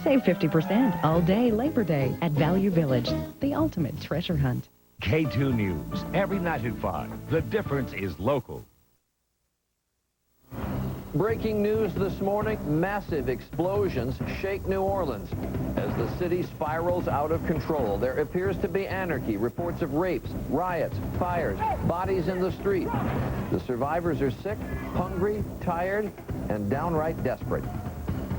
Save 50% all day Labor Day at Value Village, the ultimate treasure hunt. K2 News, every night at 5. The difference is local. Breaking news this morning, massive explosions shake New Orleans. As the city spirals out of control, there appears to be anarchy, reports of rapes, riots, fires, bodies in the street. The survivors are sick, hungry, tired, and downright desperate.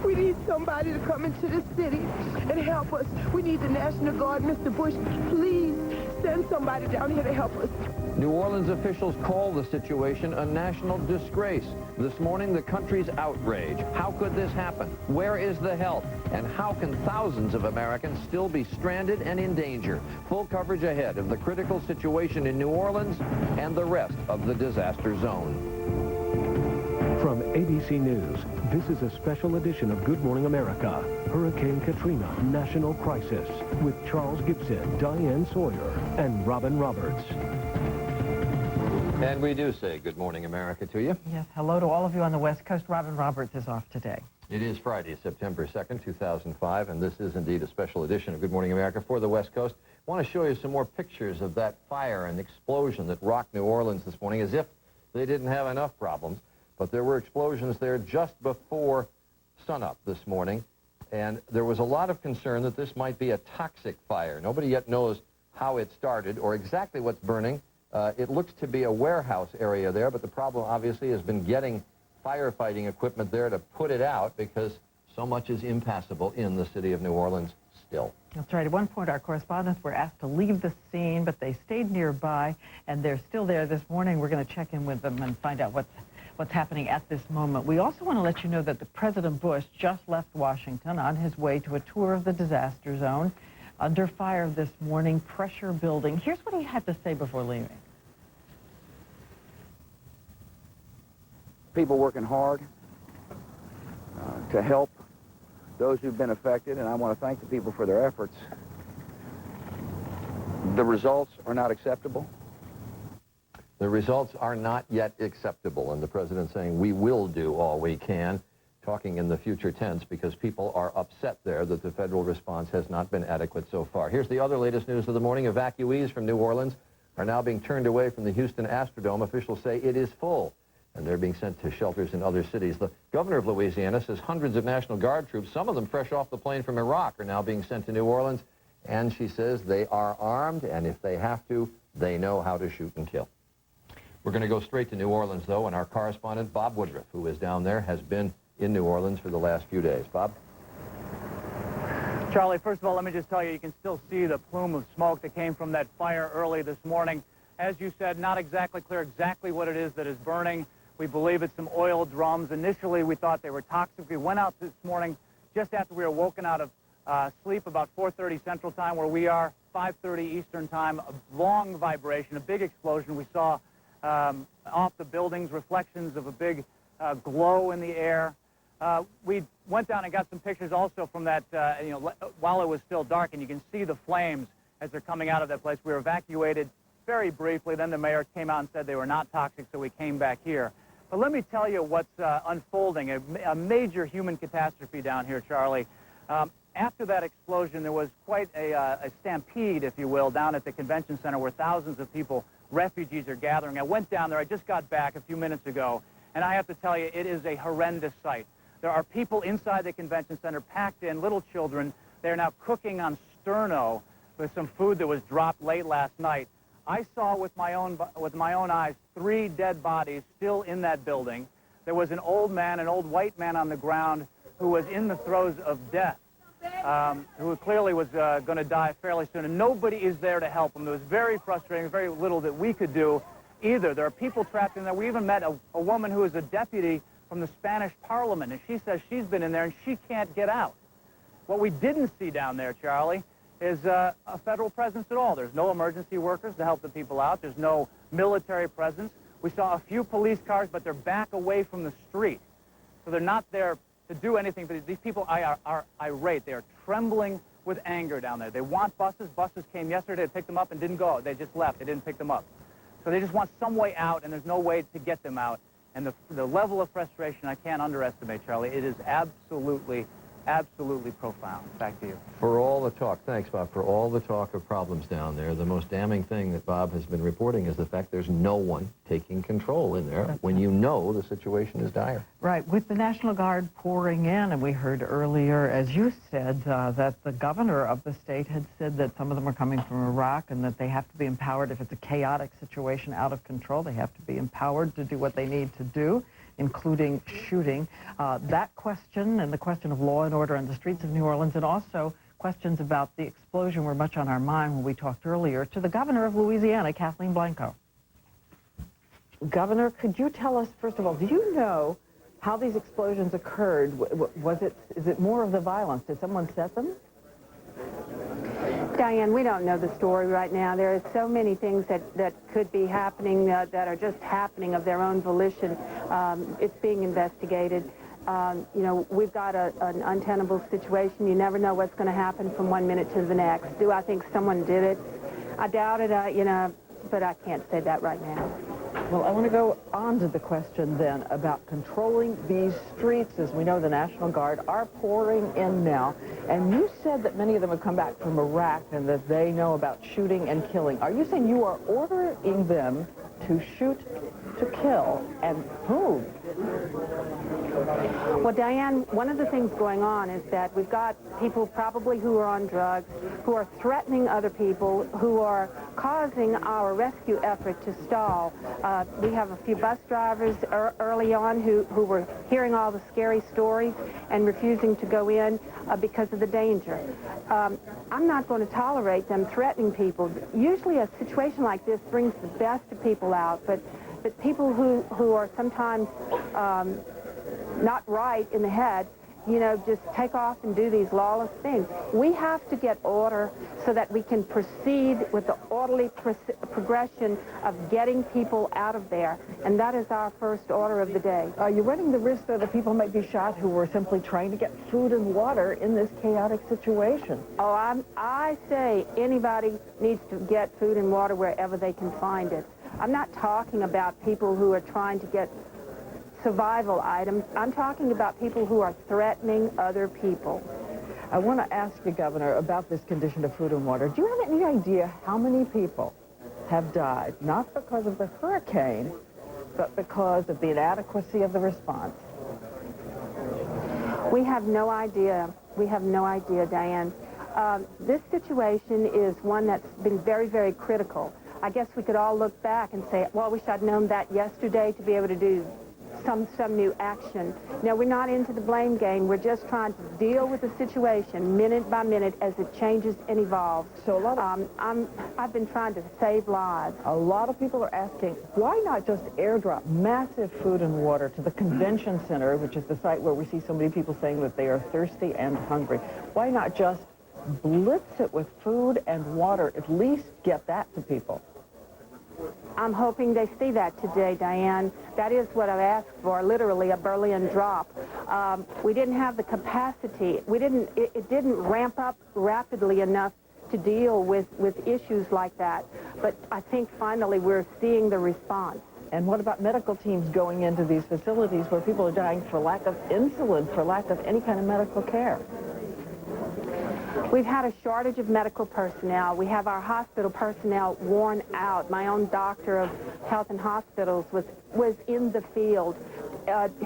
We need somebody to come into the city and help us. We need the National Guard, Mr. Bush. Please send somebody down here to help us. New Orleans officials call the situation a national disgrace. This morning, the country's outrage. How could this happen? Where is the help? And how can thousands of Americans still be stranded and in danger? Full coverage ahead of the critical situation in New Orleans and the rest of the disaster zone. From ABC News, this is a special edition of Good Morning America. Hurricane Katrina, National Crisis, with Charles Gibson, Diane Sawyer, and Robin Roberts. And we do say Good Morning America to you. Yes, hello to all of you on the West Coast. Robin Roberts is off today. It is Friday, September 2nd, 2005, and this is indeed a special edition of Good Morning America for the West Coast. I want to show you some more pictures of that fire and explosion that rocked New Orleans this morning, as if they didn't have enough problems. But there were explosions there just before sunup this morning, and there was a lot of concern that this might be a toxic fire. Nobody yet knows how it started or exactly what's burning. It looks to be a warehouse area there, but the problem obviously has been getting firefighting equipment there to put it out because so much is impassable in the city of New Orleans still. That's right. At one point, our correspondents were asked to leave the scene, but they stayed nearby, and they're still there this morning. We're going to check in with them and find out what's happening at this moment. We also want to let you know that the President Bush just left Washington on his way to a tour of the disaster zone. Under fire this morning, pressure building. Here's what he had to say before leaving. People working hard to help those who've been affected, and I want to thank the people for their efforts. The results are not acceptable. The results are not yet acceptable, and the president saying we will do all we can, talking in the future tense because people are upset there that the federal response has not been adequate so far. Here's the other latest news of the morning. Evacuees from New Orleans are now being turned away from the Houston Astrodome. Officials say it is full, and they're being sent to shelters in other cities. The governor of Louisiana says hundreds of National Guard troops, some of them fresh off the plane from Iraq, are now being sent to New Orleans, and she says they are armed, and if they have to, they know how to shoot and kill. We're going to go straight to New Orleans, though, and our correspondent, Bob Woodruff, who is down there, has been in New Orleans for the last few days. Bob? Charlie, first of all, let me just tell you, you can still see the plume of smoke that came from that fire early this morning. As you said, not exactly clear exactly what it is that is burning. We believe it's some oil drums. Initially, we thought they were toxic. We went out this morning just after we were woken out of sleep about 4:30 Central Time, where we are, 5:30 Eastern Time. A long vibration, a big explosion. We saw off the buildings, reflections of a big glow in the air. We went down and got some pictures also from that, while it was still dark, and you can see the flames as they're coming out of that place. We were evacuated very briefly. Then the mayor came out and said they were not toxic, so we came back here. But let me tell you what's unfolding, a major human catastrophe down here, Charlie. After that explosion, there was quite a stampede, if you will, down at the convention center where thousands of people, refugees, are gathering. I went down there. I just got back a few minutes ago, and I have to tell you, it is a horrendous sight. There are people inside the convention center packed in, little children. They're now cooking on sterno with some food that was dropped late last night. I saw with my own eyes 3 dead bodies still in that building. There was an old man, an old white man on the ground who was in the throes of death, who clearly was going to die fairly soon, and nobody is there to help him. It was very frustrating, very little that we could do either. There are people trapped in there. We even met a woman who is a deputy from the Spanish Parliament, and she says she's been in there and she can't get out. What we didn't see down there, Charlie, is a federal presence at all. There's no emergency workers to help the people out. There's no military presence. We saw a few police cars, but they're back away from the street. So they're not there to do anything. But these people are irate. They are trembling with anger down there. They want buses. Buses came yesterday to pick them up and didn't go. They just left. They didn't pick them up. So they just want some way out, and there's no way to get them out. And the level of frustration I can't underestimate, Charlie. It is absolutely absolutely profound. Back to you. For all the talk, thanks, Bob, for all the talk of problems down there, the most damning thing that Bob has been reporting is the fact there's no one taking control in there when you know the situation is dire. Right, with the National Guard pouring in, and we heard earlier, as you said, that the governor of the state had said that some of them are coming from Iraq and that they have to be empowered. If it's a chaotic situation out of control, they have to be empowered to do what they need to do, including shooting. That question and the question of law and order on the streets of New Orleans, and also questions about the explosion were much on our mind when we talked earlier to the governor of Louisiana, Kathleen Blanco. Governor, could you tell us, first of all, do you know how these explosions occurred? Is it more of the violence? Did someone set them? Diane, we don't know the story right now. There are so many things that could be happening that are just happening of their own volition. It's being investigated. You know, we've got an untenable situation. You never know what's going to happen from one minute to the next. Do I think someone did it? I doubt it, you know, but I can't say that right now. Well, I want to go on to the question then about controlling these streets. As we know, the National Guard are pouring in now. And you said that many of them have come back from Iraq and that they know about shooting and killing. Are you saying you are ordering them to shoot to kill, and whom? Well, Diane, one of the things going on is that we've got people probably who are on drugs, who are threatening other people, who are causing our rescue effort to stall. We have a few bus drivers early on who were hearing all the scary stories and refusing to go in because of the danger. I'm not going to tolerate them threatening people. Usually a situation like this brings the best of people out, but people who are sometimes not right in the head, you know, just take off and do these lawless things. We have to get order so that we can proceed with the orderly progression of getting people out of there. And that is our first order of the day. Are you running the risk that people might be shot who were simply trying to get food and water in this chaotic situation? Oh, I say anybody needs to get food and water wherever they can find it. I'm not talking about people who are trying to get survival items. I'm talking about people who are threatening other people. I want to ask you, Governor, about this condition of food and water. Do you have any idea how many people have died, not because of the hurricane, but because of the inadequacy of the response? We have no idea. We have no idea, Diane. This situation is one that's been very, very critical. I guess we could all look back and say, well, I wish I'd known that yesterday to be able to do some new action. Now, we're not into the blame game. We're just trying to deal with the situation minute by minute as it changes and evolves. So a lot of, I've been trying to save lives. A lot of people are asking, why not just airdrop massive food and water to the convention center, which is the site where we see so many people saying that they are thirsty and hungry? Why not just blitz it with food and water, at least get that to people? I'm hoping they see that today, Diane. That is what I've asked for, literally a Berlin drop. We didn't have the capacity. It didn't ramp up rapidly enough to deal with issues like that. But I think finally we're seeing the response. And what about medical teams going into these facilities where people are dying for lack of insulin, for lack of any kind of medical care? We've had a shortage of medical personnel. We have our hospital personnel worn out. My own doctor of health and hospitals was in the field.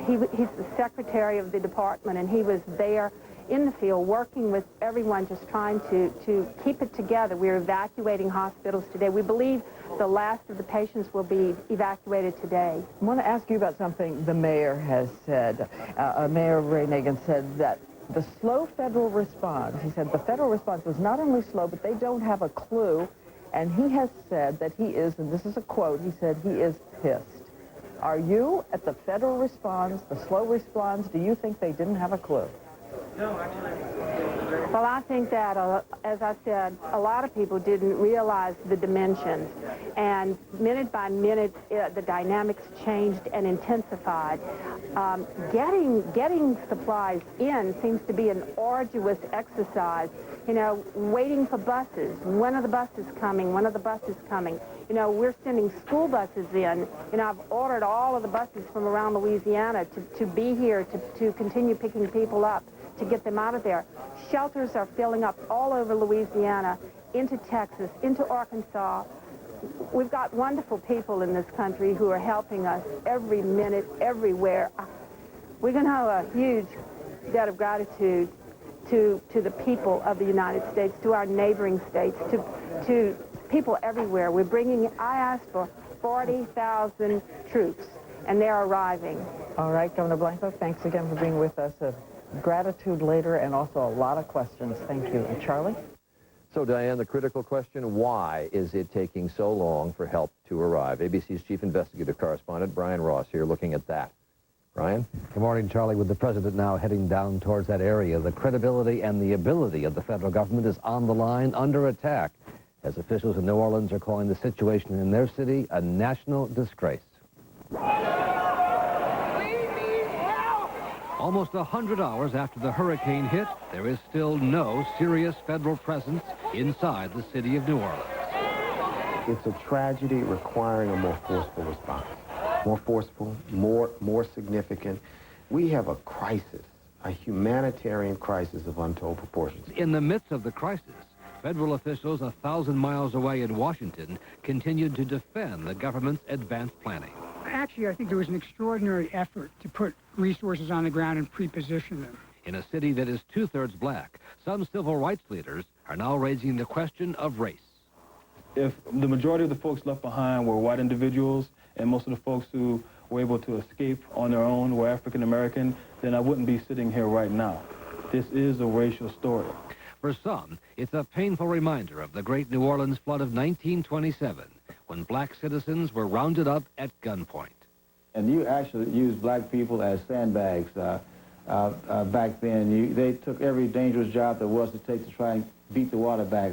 He's the secretary of the department, and he was there in the field working with everyone, just trying to keep it together. We're evacuating hospitals today. We believe the last of the patients will be evacuated today. I want to ask you about something the mayor has said. Mayor Ray Nagin said that the slow federal response, he said the federal response was not only slow, but they don't have a clue. And he has said that he is, and this is a quote, he said he is pissed. Are you at the federal response, the slow response, do you think they didn't have a clue? No, actually. Well, I think that, as I said, a lot of people didn't realize the dimensions. And minute by minute, the dynamics changed and intensified. Getting supplies in seems to be an arduous exercise. You know, waiting for buses. When are the buses coming? When are the buses coming? You know, we're sending school buses in. You know, I've ordered all of the buses from around Louisiana to be here to continue picking people up to get them out of there. Shelters are filling up all over Louisiana, into Texas, into Arkansas. We've got wonderful people in this country who are helping us every minute, everywhere. We're going to have a huge debt of gratitude to the people of the United States, to our neighboring states, to people everywhere. I asked for 40,000 troops, and they're arriving. All right, Governor Blanco, thanks again for being with us. Gratitude later, and also a lot of questions. Thank you. And Charlie? So, Diane, the critical question, why is it taking so long for help to arrive? ABC's chief investigative correspondent, Brian Ross, here looking at that. Brian? Good morning, Charlie. With the president now heading down towards that area, the credibility and the ability of the federal government is on the line, under attack, as officials in New Orleans are calling the situation in their city a national disgrace. Almost 100 hours after the hurricane hit, there is still no serious federal presence inside the city of New Orleans. It's a tragedy requiring a more forceful response. More forceful, more significant. We have a crisis, a humanitarian crisis of untold proportions. In the midst of the crisis, federal officials 1,000 miles away in Washington continued to defend the government's advanced planning. Actually, I think there was an extraordinary effort to put resources on the ground and pre-position them. In a city that is two-thirds black, some civil rights leaders are now raising the question of race. If the majority of the folks left behind were white individuals, and most of the folks who were able to escape on their own were African American, then I wouldn't be sitting here right now. This is a racial story. For some, it's a painful reminder of the great New Orleans flood of 1927, when black citizens were rounded up at gunpoint. And you actually used black people as sandbags back then. They took every dangerous job there was to take to try and beat the water back.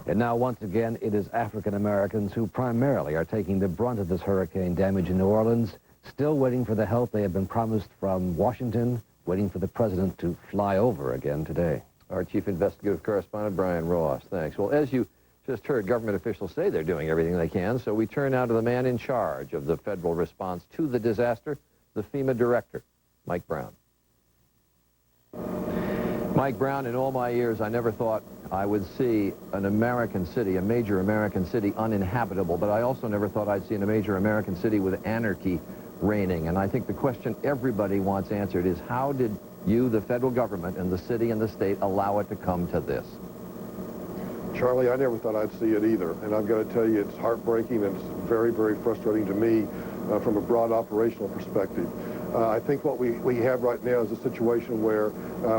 And now, once again, it is African Americans who primarily are taking the brunt of this hurricane damage in New Orleans, still waiting for the help they have been promised from Washington, waiting for the president to fly over again today. Our chief investigative correspondent, Brian Ross. Thanks. Well, as you just heard, government officials say they're doing everything they can, so we turn now to the man in charge of the federal response to the disaster, the FEMA director, Mike Brown. Mike Brown, in all my years, I never thought I would see an American city, a major American city, uninhabitable, but I also never thought I'd see a major American city with anarchy reigning. And I think the question everybody wants answered is, how did you, the federal government, and the city and the state allow it to come to this? Charlie, I never thought I'd see it either. And I've got to tell you, it's heartbreaking and it's very, very frustrating to me from a broad operational perspective. I think what we have right now is a situation where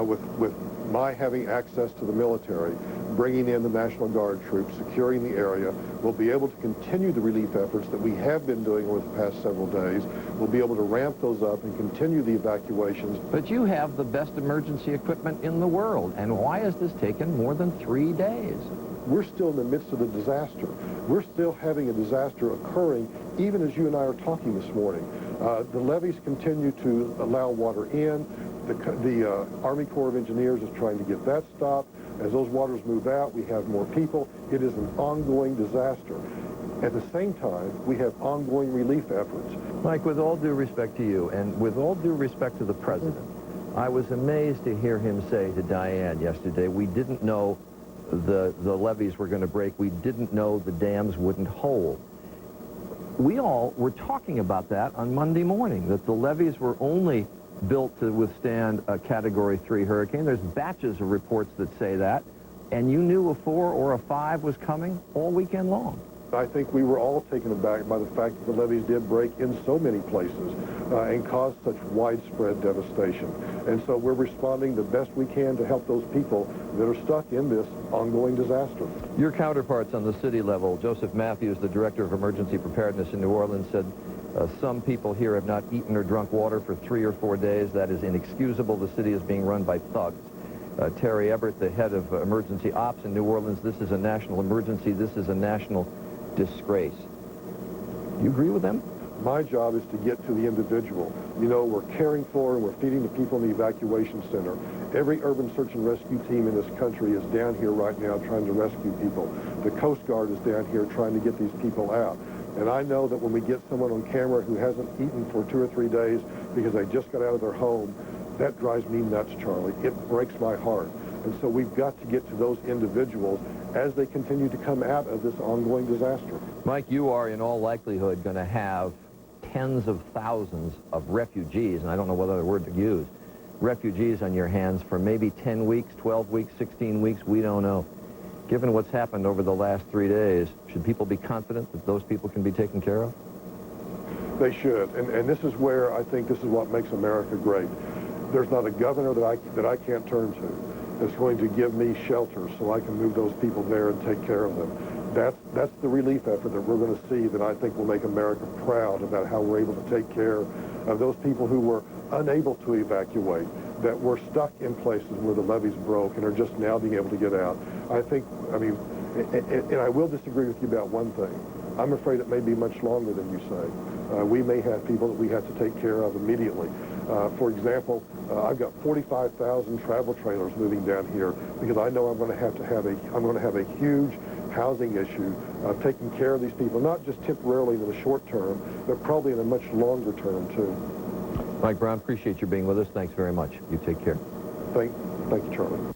with my having access to the military, bringing in the National Guard troops, securing the area, we'll be able to continue the relief efforts that we have been doing over the past several days. We'll be able to ramp those up and continue the evacuations. But you have the best emergency equipment in the world, and why has this taken more than 3 days? We're still in the midst of the disaster. We're still having a disaster occurring even as you and I are talking this morning. The levees continue to allow water in. The Army Corps of Engineers is trying to get that stopped. As those waters move out, we have more people. It is an ongoing disaster. At the same time, we have ongoing relief efforts. Mike, with all due respect to you, and with all due respect to the president, I was amazed to hear him say to Diane yesterday, we didn't know the levees were going to break. We didn't know the dams wouldn't hold. We all were talking about that on Monday morning, that the levees were only built to withstand a Category 3 hurricane. There's batches of reports that say that, and you knew a 4 or a 5 was coming all weekend long. I think we were all taken aback by the fact that the levees did break in so many places and caused such widespread devastation. And so we're responding the best we can to help those people that are stuck in this ongoing disaster. Your counterparts on the city level, Joseph Matthews, the director of emergency preparedness in New Orleans, said some people here have not eaten or drunk water for 3 or 4 days. That is inexcusable. The city is being run by thugs. Terry Everett, the head of emergency ops in New Orleans, this is a national emergency. This is a national disgrace. Do you agree with them? My job is to get to the individual. You know, we're caring for and we're feeding the people in the evacuation center. Every urban search and rescue team in this country is down here right now trying to rescue people. The Coast Guard is down here trying to get these people out. And I know that when we get someone on camera who hasn't eaten for 2 or 3 days because they just got out of their home, that drives me nuts, Charlie. It breaks my heart. And so we've got to get to those individuals as they continue to come out of this ongoing disaster. Mike, you are in all likelihood going to have tens of thousands of refugees, and I don't know what other word to use, refugees on your hands for maybe 10 weeks, 12 weeks, 16 weeks, we don't know. Given what's happened over the last 3 days, should people be confident that those people can be taken care of? They should, and this is where I think this is what makes America great. There's not a governor that I can't turn to that's going to give me shelter so I can move those people there and take care of them. That's the relief effort that we're going to see that I think will make America proud about how we're able to take care of those people who were unable to evacuate, that were stuck in places where the levees broke and are just now being able to get out. I mean, and I will disagree with you about one thing. I'm afraid it may be much longer than you say. We may have people that we have to take care of immediately. For example, I've got 45,000 travel trailers moving down here because I know I'm going to have a huge housing issue taking care of these people, not just temporarily in the short term, but probably in a much longer term too. Mike Brown, appreciate you being with us. Thanks very much. You take care. Thank you, Charlie.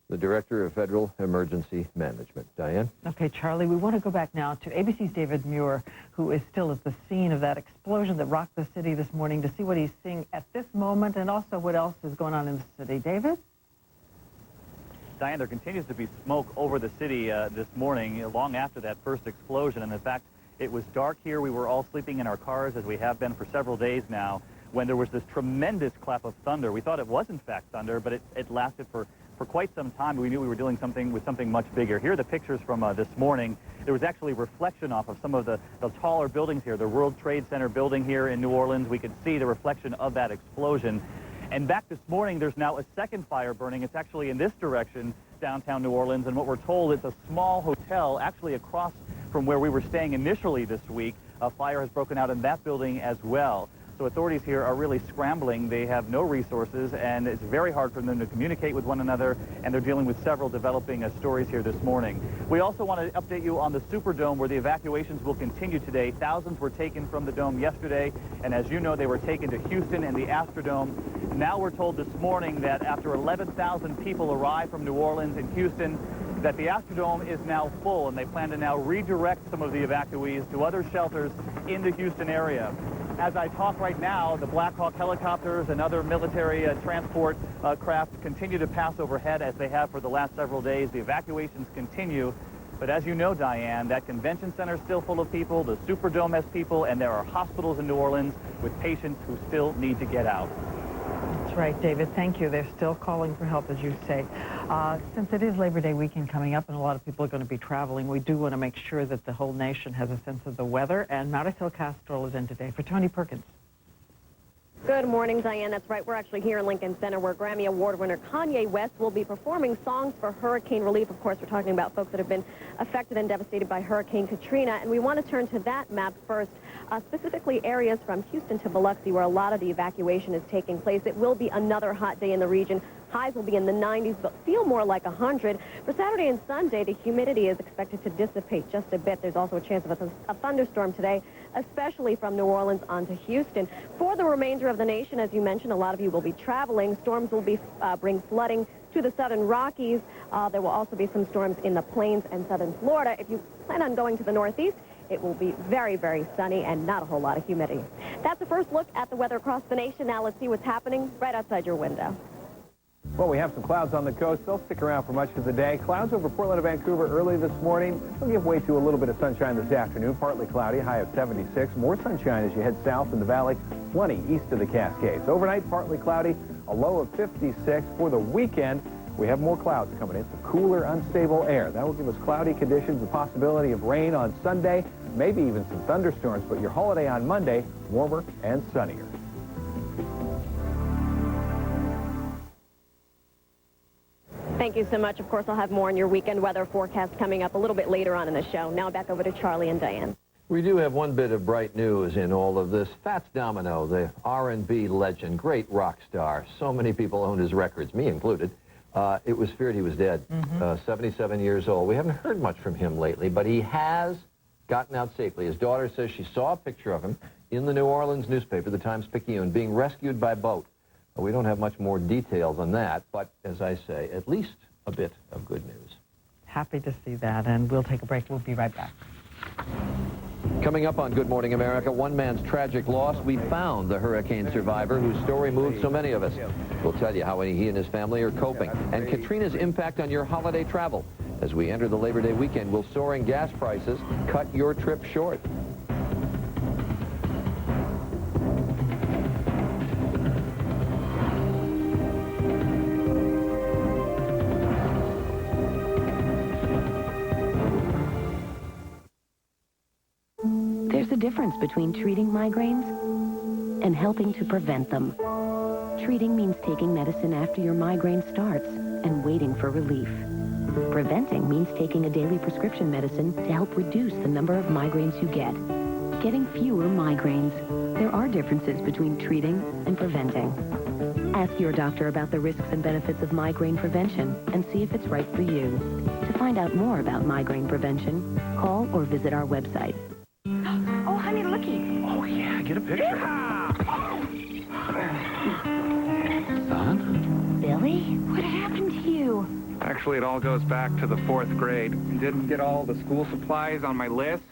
The Director of Federal Emergency Management. Diane? Okay, Charlie, we want to go back now to ABC's David Muir, who is still at the scene of that explosion that rocked the city this morning, to see what he's seeing at this moment and also what else is going on in the city. David? Diane, there continues to be smoke over the city this morning, long after that first explosion. And in fact, it was dark here. We were all sleeping in our cars, as we have been for several days now, when there was this tremendous clap of thunder. We thought it was, in fact, thunder, but it lasted for quite some time. We knew we were dealing with something much bigger. Here are the pictures from this morning. There was actually reflection off of some of the taller buildings here. The World Trade Center building here in New Orleans. We could see the reflection of that explosion. And back this morning, there's now a second fire burning. It's actually in this direction, downtown New Orleans. And what we're told, it's a small hotel actually across from where we were staying initially this week. A fire has broken out in that building as well. So authorities here are really scrambling. They have no resources, and it's very hard for them to communicate with one another, and they're dealing with several developing stories here this morning. We also want to update you on the Superdome, where the evacuations will continue today. Thousands were taken from the Dome yesterday, and as you know, they were taken to Houston and the Astrodome. Now we're told this morning that after 11,000 people arrived from New Orleans and Houston, that the Astrodome is now full, and they plan to now redirect some of the evacuees to other shelters in the Houston area. As I talk right now, the Black Hawk helicopters and other military transport craft continue to pass overhead as they have for the last several days. The evacuations continue. But as you know, Diane, that convention center is still full of people, the Superdome has people, and there are hospitals in New Orleans with patients who still need to get out. That's right, David. Thank you. They're still calling for help, as you say. Since it is Labor Day weekend coming up and a lot of people are going to be traveling, we do want to make sure that the whole nation has a sense of the weather. And Marisol Castro is in today for Tony Perkins. Good morning, Diane. That's right. We're actually here in Lincoln Center, where Grammy Award winner Kanye West will be performing songs for hurricane relief. Of course, we're talking about folks that have been affected and devastated by Hurricane Katrina. And we want to turn to that map first, specifically areas from Houston to Biloxi, where a lot of the evacuation is taking place. It will be another hot day in the region. Highs will be in the 90s, but feel more like 100. For Saturday and Sunday, the humidity is expected to dissipate just a bit. There's also a chance of a thunderstorm today, especially from New Orleans onto Houston. For the remainder of the nation, as you mentioned, a lot of you will be traveling. Storms will bring flooding to the southern Rockies. There will also be some storms in the plains and southern Florida. If you plan on going to the northeast, it will be very, very sunny and not a whole lot of humidity. That's the first look at the weather across the nation. Now let's see what's happening right outside your window. Well, we have some clouds on the coast. They'll stick around for much of the day. Clouds over Portland and Vancouver early this morning. They'll give way to a little bit of sunshine this afternoon. Partly cloudy, high of 76. More sunshine as you head south in the valley. Plenty east of the Cascades. Overnight, partly cloudy, a low of 56. For the weekend, we have more clouds coming in. Some cooler, unstable air. That will give us cloudy conditions, the possibility of rain on Sunday, maybe even some thunderstorms. But your holiday on Monday, warmer and sunnier. Thank you so much. Of course, I'll have more on your weekend weather forecast coming up a little bit later on in the show. Now back over to Charlie and Diane. We do have one bit of bright news in all of this. Fats Domino, the R&B legend, great rock star. So many people owned his records, me included. It was feared he was dead, 77 years old. We haven't heard much from him lately, but he has gotten out safely. His daughter says she saw a picture of him in the New Orleans newspaper, the Times-Picayune, being rescued by boat We don't have much more detail than that, but as I say, at least a bit of good news. Happy to see that, and we'll take a break. We'll be right back. Coming up on Good Morning America, one man's tragic loss. We found the hurricane survivor whose story moved so many of us. We'll tell you how he and his family are coping, and Katrina's impact on your holiday travel. As we enter the Labor Day weekend, will soaring gas prices cut your trip short? There's a difference between treating migraines and helping to prevent them. Treating means taking medicine after your migraine starts and waiting for relief. Preventing means taking a daily prescription medicine to help reduce the number of migraines you get. Getting fewer migraines. There are differences between treating and preventing. Ask your doctor about the risks and benefits of migraine prevention and see if it's right for you. To find out more about migraine prevention, call or visit our website. Oh, honey, looky. Oh, yeah, get a picture. Son? Billy, what happened to you? Actually, it all goes back to the 4th grade. Didn't get all the school supplies on my list.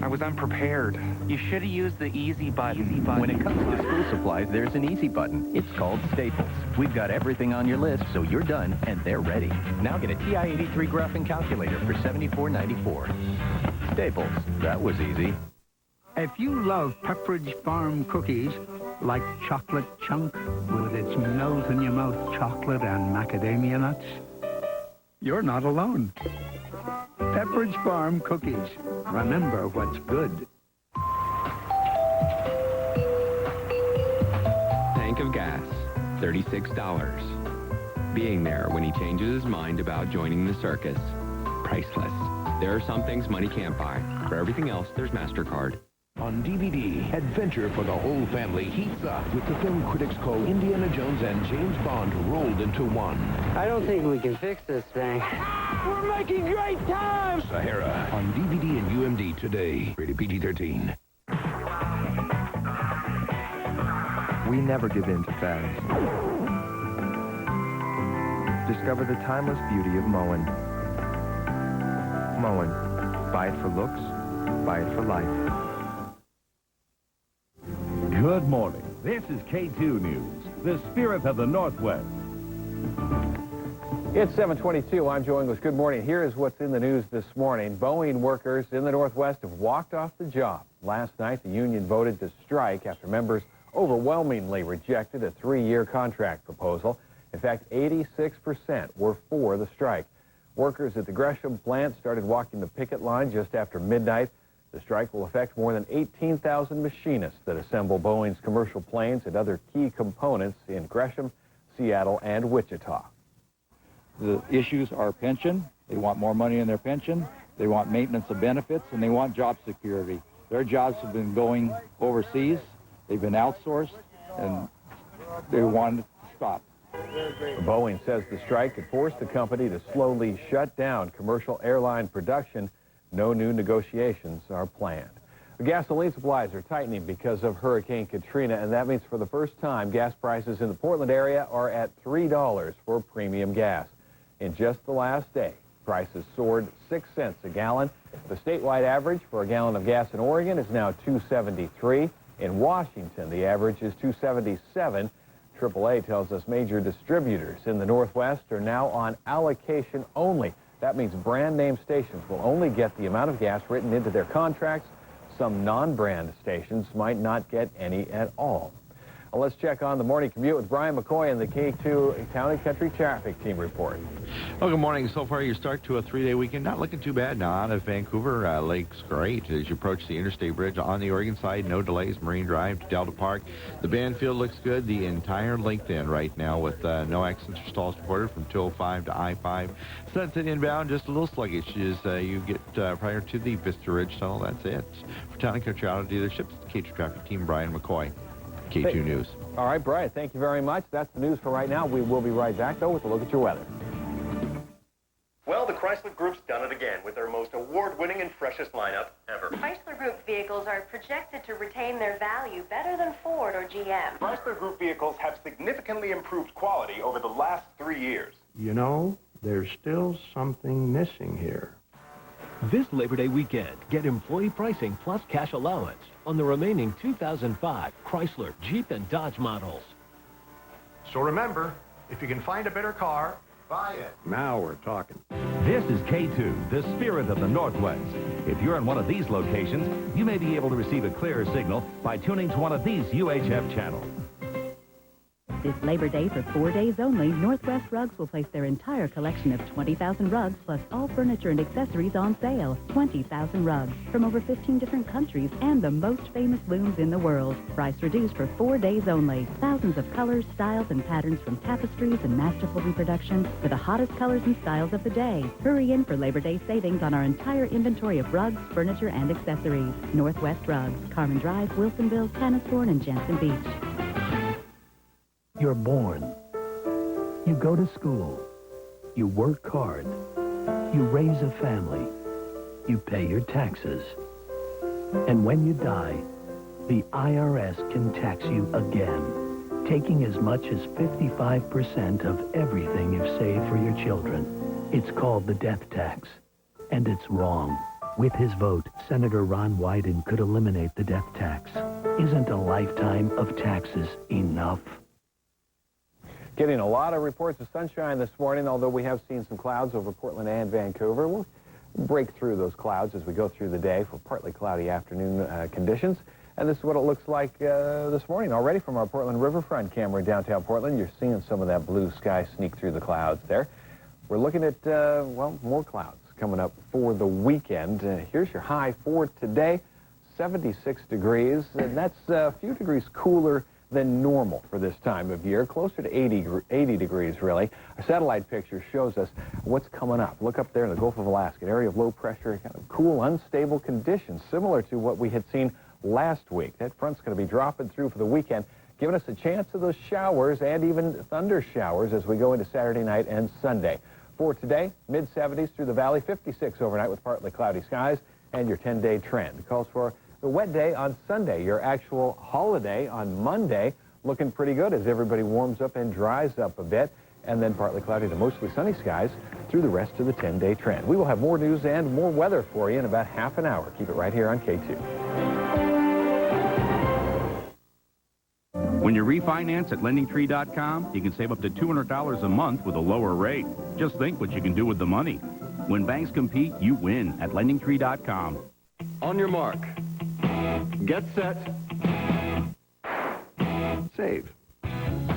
I was unprepared. You should have used the easy button. When it comes to school supplies, there's an easy button. It's called Staples. We've got everything on your list, so you're done and they're ready. Now get a TI-83 graphing calculator for $74.94. Staples. That was easy. If you love Pepperidge Farm cookies, like chocolate chunk with its melt-in-your-mouth chocolate and macadamia nuts, you're not alone. Pepperidge Farm cookies. Remember what's good. Tank of gas, $36. Being there when he changes his mind about joining the circus, priceless. There are some things money can't buy. For everything else, there's MasterCard. On DVD, adventure for the whole family heats up with the film critics call Indiana Jones and James Bond rolled into one. I don't think we can fix this thing. We're making great time! Sahara on DVD and UMD today. Rated PG-13. We never give in to fads. Discover the timeless beauty of Moen. Moen. Buy it for looks, buy it for life. Good morning. This is K2 News, the spirit of the Northwest. It's 7:22. I'm Joe Ingles. Good morning. Here is what's in the news this morning. Boeing workers in the Northwest have walked off the job. Last night, the union voted to strike after members overwhelmingly rejected a 3-year contract proposal. In fact, 86% were for the strike. Workers at the Gresham plant started walking the picket line just after midnight. The strike will affect more than 18,000 machinists that assemble Boeing's commercial planes and other key components in Gresham, Seattle, and Wichita. The issues are pension. They want more money in their pension. They want maintenance of benefits, and they want job security. Their jobs have been going overseas. They've been outsourced, and they want it to stop. Boeing says the strike could force the company to slowly shut down commercial airline production. No new negotiations are planned. The gasoline supplies are tightening because of Hurricane Katrina, and that means for the first time, gas prices in the Portland area are at $3 for premium gas. In just the last day, prices soared 6 cents a gallon. The statewide average for a gallon of gas in Oregon is now $2.73. In Washington, the average is $2.77. AAA tells us major distributors in the Northwest are now on allocation only. That means brand name stations will only get the amount of gas written into their contracts. Some non-brand stations might not get any at all. Well, let's check on the morning commute with Brian McCoy and the K2 County Country Traffic Team report. Well, good morning. So far, your start to a 3-day weekend, not looking too bad now out of Vancouver. Lake's great as you approach the Interstate Bridge on the Oregon side. No delays. Marine Drive to Delta Park. The Banfield looks good. The entire length in right now with no accidents or stalls reported from 205 to I-5. Sunset inbound, just a little sluggish as you get prior to the Vista Ridge Tunnel. That's it. For Town and Country Auto Dealerships, K2 Traffic Team, Brian McCoy. K2 News. All right, Brian, thank you very much. That's the news for right now. We will be right back, though, with a look at your weather. Well, the Chrysler Group's done it again with their most award-winning and freshest lineup ever. Chrysler Group vehicles are projected to retain their value better than Ford or GM. Chrysler Group vehicles have significantly improved quality over the last 3 years. You know, there's still something missing here. This Labor Day weekend, get employee pricing plus cash allowance on the remaining 2005 Chrysler, Jeep, and Dodge models. So remember, if you can find a better car, buy it. Now we're talking. This is K2, the spirit of the Northwest. If you're in one of these locations, you may be able to receive a clearer signal by tuning to one of these UHF channels. This Labor Day, for 4 days only, Northwest Rugs will place their entire collection of 20,000 rugs plus all furniture and accessories on sale. 20,000 rugs from over 15 different countries and the most famous looms in the world. Price reduced for 4 days only. Thousands of colors, styles, and patterns from tapestries and masterful reproduction for the hottest colors and styles of the day. Hurry in for Labor Day savings on our entire inventory of rugs, furniture, and accessories. Northwest Rugs, Carmen Drive, Wilsonville, Tanasbourne, and Jensen Beach. You're born. You go to school. You work hard. You raise a family. You pay your taxes. And when you die, the IRS can tax you again, taking as much as 55% of everything you've saved for your children. It's called the death tax, and it's wrong. With his vote, Senator Ron Wyden could eliminate the death tax. Isn't a lifetime of taxes enough? Getting a lot of reports of sunshine this morning, although we have seen some clouds over Portland and Vancouver. We'll break through those clouds as we go through the day for partly cloudy afternoon conditions. And this is what it looks like this morning already from our Portland Riverfront camera in downtown Portland. You're seeing some of that blue sky sneak through the clouds there. We're looking at, well, more clouds coming up for the weekend. Here's your high for today, 76 degrees, and that's a few degrees cooler than normal for this time of year, closer to 80 degrees, really. Our satellite picture shows us what's coming up. Look up there in the Gulf of Alaska, an area of low pressure, kind of cool, unstable conditions, similar to what we had seen last week. That front's going to be dropping through for the weekend, giving us a chance of those showers and even thunder showers as we go into Saturday night and Sunday. For today, mid-70s through the valley, 56 overnight with partly cloudy skies, and your 10-day trend. It calls for the wet day on Sunday, your actual holiday on Monday, looking pretty good as everybody warms up and dries up a bit, and then partly cloudy to mostly sunny skies through the rest of the 10-day trend. We will have more news and more weather for you in about half an hour. Keep it right here on K2. When you refinance at LendingTree.com, you can save up to $200 a month with a lower rate. Just think what you can do with the money. When banks compete, you win at LendingTree.com. On your mark. Get set. Save.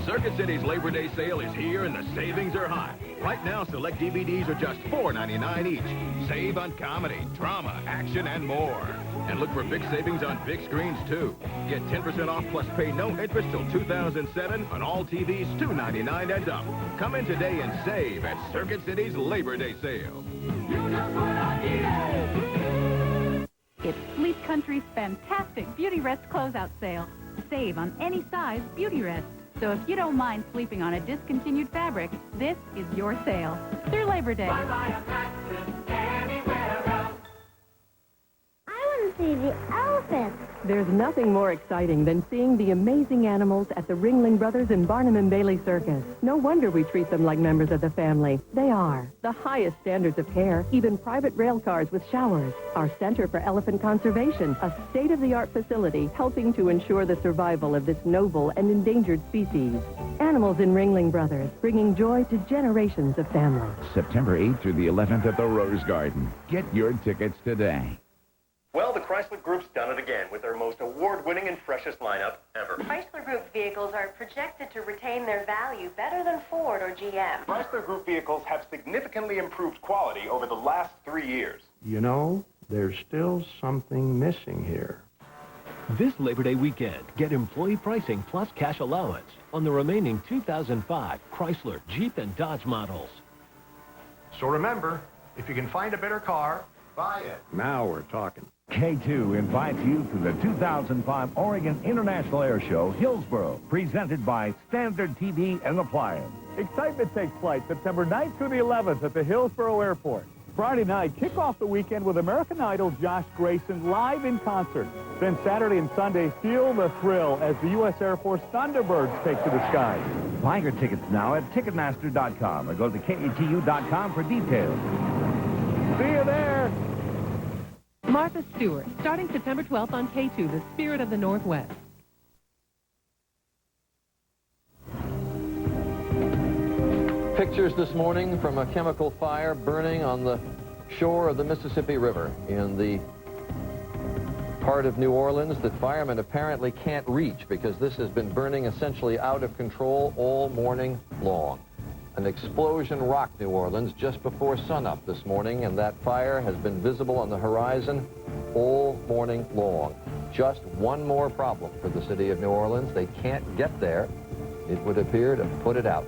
Circuit City's Labor Day sale is here and the savings are high. Right now, select DVDs are just $4.99 each. Save on comedy, drama, action, and more. And look for big savings on big screens, too. Get 10% off plus pay no interest till 2007 on all TVs $2.99 and up. Come in today and save at Circuit City's Labor Day sale. It's Sleep Country's fantastic Beauty Rest closeout sale. Save on any size Beauty Rest. So if you don't mind sleeping on a discontinued fabric, this is your sale. Through Labor Day. See the elephants. There's nothing more exciting than seeing the amazing animals at the Ringling Brothers and Barnum and Bailey Circus. No wonder we treat them like members of the family. They are. The highest standards of care, even private rail cars with showers. Our Center for Elephant Conservation, a state-of-the-art facility helping to ensure the survival of this noble and endangered species. Animals in Ringling Brothers, bringing joy to generations of families. September 8th through the 11th at the Rose Garden. Get your tickets today. Well, the Chrysler Group's done it again with their most award-winning and freshest lineup ever. Chrysler Group vehicles are projected to retain their value better than Ford or GM. Chrysler Group vehicles have significantly improved quality over the last 3 years. You know, there's still something missing here. This Labor Day weekend, get employee pricing plus cash allowance on the remaining 2005 Chrysler, Jeep, and Dodge models. So remember, if you can find a better car, buy it. Now we're talking. K2 invites you to the 2005 Oregon International Air Show, Hillsboro, presented by Standard TV and Appliance. Excitement takes flight September 9th through the 11th at the Hillsboro Airport. Friday night, kick off the weekend with American Idol Josh Grayson live in concert. Then Saturday and Sunday, feel the thrill as the U.S. Air Force Thunderbirds take to the skies. Buy your tickets now at Ticketmaster.com or go to KATU.com for details. See you there. Martha Stewart, starting September 12th on K2, The Spirit of the Northwest. Pictures this morning from a chemical fire burning on the shore of the Mississippi River in the part of New Orleans that firemen apparently can't reach because this has been burning essentially out of control all morning long. An explosion rocked New Orleans just before sunup this morning, and that fire has been visible on the horizon all morning long. Just one more problem for the city of New Orleans. They can't get there, it would appear, to put it out.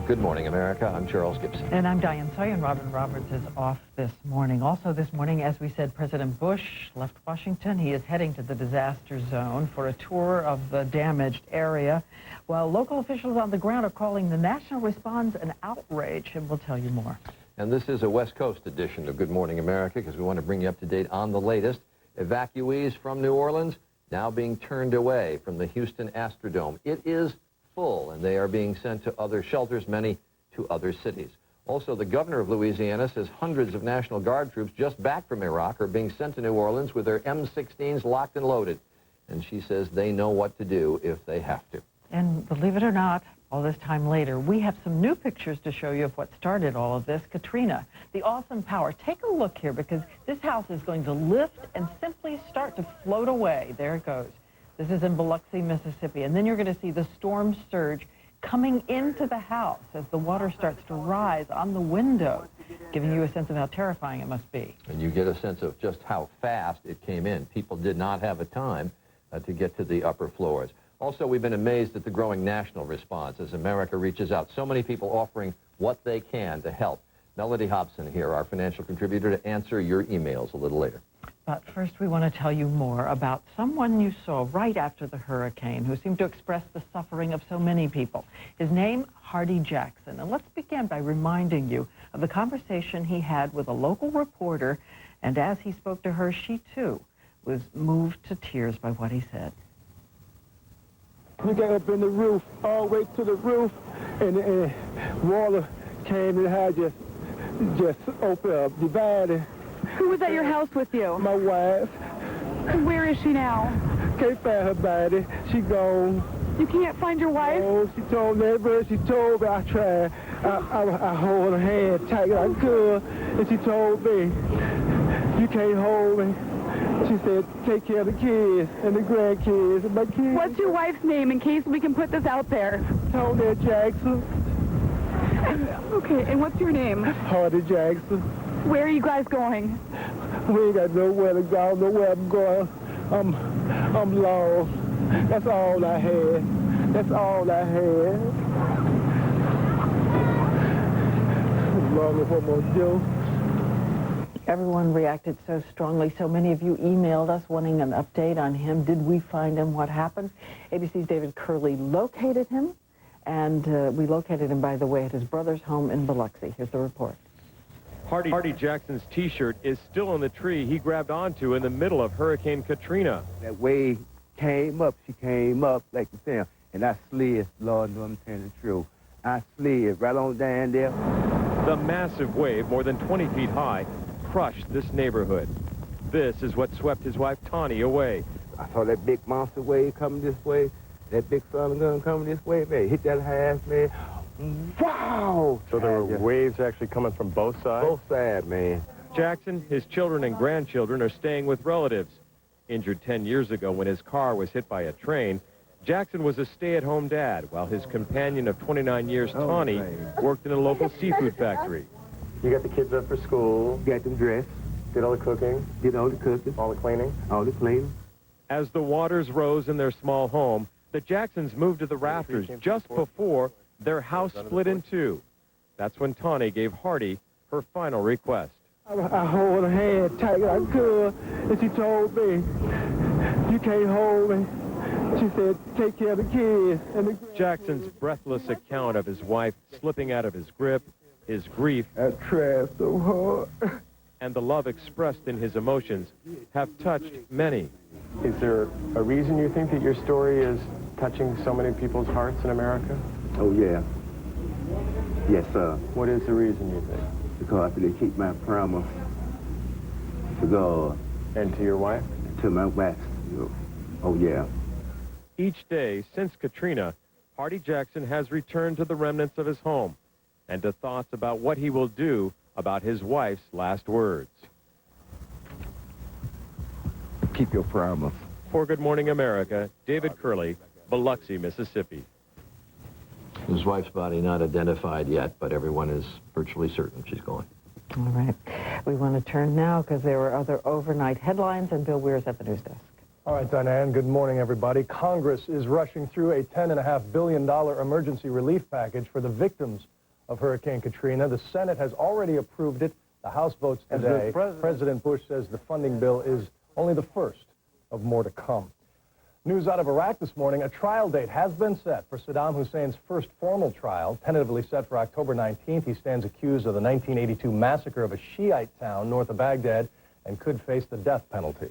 Good morning, America. I'm Charles Gibson. And I'm Diane Sawyer, and Robin Roberts is off this morning. Also this morning, as we said, President Bush left Washington. He is heading to the disaster zone for a tour of the damaged area, while local officials on the ground are calling the national response an outrage, and we'll tell you more. And this is a West Coast edition of Good Morning America because we want to bring you up to date on the latest. Evacuees from New Orleans now being turned away from the Houston Astrodome. It is full, and they are being sent to other shelters, many to other cities. Also, the governor of Louisiana says hundreds of National Guard troops just back from Iraq are being sent to New Orleans with their M16s locked and loaded. And she says they know what to do if they have to. And believe it or not, all this time later, we have some new pictures to show you of what started all of this. Katrina, the awesome power. Take a look here, because this house is going to lift and simply start to float away. There it goes. This is in Biloxi, Mississippi. And then you're going to see the storm surge coming into the house as the water starts to rise on the windows, giving you a sense of how terrifying it must be. And you get a sense of just how fast it came in. People did not have a time to get to the upper floors. Also, we've been amazed at the growing national response as America reaches out. So many people offering what they can to help. Melody Hobson here, our financial contributor, to answer your emails a little later. But first, we want to tell you more about someone you saw right after the hurricane who seemed to express the suffering of so many people. His name, Hardy Jackson. And let's begin by reminding you of the conversation he had with a local reporter. And as he spoke to her, she, too, was moved to tears by what he said. We got up in the roof, all the way to the roof, and water came and had just opened up, divided. Who was at your house with you? My wife. Where is she now? Can't find her body. She gone. You can't find your wife? Oh, she told me everywhere she told me. I tried. I hold her hand tight as I could, and she told me, you can't hold me. She said, take care of the kids and the grandkids and my kids. What's your wife's name in case we can put this out there? Tony Jackson. Okay, and what's your name? Hardy Jackson. Where are you guys going? We ain't got nowhere to go, nowhere I'm going. I'm lost. That's all I had. That's all I had. I'm longing for more Joe. Everyone reacted so strongly. So many of you emailed us wanting an update on him. Did we find him? What happened? ABC's David Curley located him, and we located him, by the way, at his brother's home in Biloxi. Here's the report. Hardy Jackson's T-shirt is still in the tree he grabbed onto in the middle of Hurricane Katrina. That wave came up, she came up like the thing, and I slid, Lord, I'm telling the truth. I slid right on down there. The massive wave, more than 20 feet high, crushed this neighborhood. This is what swept his wife, Tawny, away. I saw that big monster wave coming this way, that big sun gun coming this way, man. Hit that house, man. Wow! So there were waves actually coming from both sides? Both sides, man. Jackson, his children and grandchildren are staying with relatives. Injured 10 years ago when his car was hit by a train, Jackson was a stay-at-home dad, while his companion of 29 years, Tawny, worked in a local seafood factory. You got the kids up for school? Got them dressed. Did all the cooking? Did all the cooking. All the cleaning? All the cleaning. As the waters rose in their small home, the Jacksons moved to the rafters just before their house split in two. That's when Tawny gave Hardy her final request. I hold her hand tight as I could, and she told me, you can't hold me. She said, take care of the kids. And Jackson's breathless account of his wife slipping out of his grip, His grief I tried so hard. and the love expressed in his emotions have touched many. Is there a reason you think that your story is touching so many people's hearts in America? Oh, yeah. Yes, sir. What is the reason, you think? Because I did keep my promise to God. And to your wife? To my wife. Oh, yeah. Each day since Katrina, Hardy Jackson has returned to the remnants of his home and to thoughts about what he will do about his wife's last words. Keep your promise. For Good Morning America, David Curley, Biloxi, Mississippi. His wife's body not identified yet, but everyone is virtually certain she's gone. All right. We want to turn now because there were other overnight headlines, and Bill Weir's at the news desk. All right, Diane, good morning, everybody. Congress is rushing through a $10.5 billion emergency relief package for the victims of Hurricane Katrina. The Senate has already approved it. The House votes today. President Bush says the funding bill is only the first of more to come. News out of Iraq this morning, a trial date has been set for Saddam Hussein's first formal trial, tentatively set for October 19th. He stands accused of the 1982 massacre of a Shiite town north of Baghdad and could face the death penalty.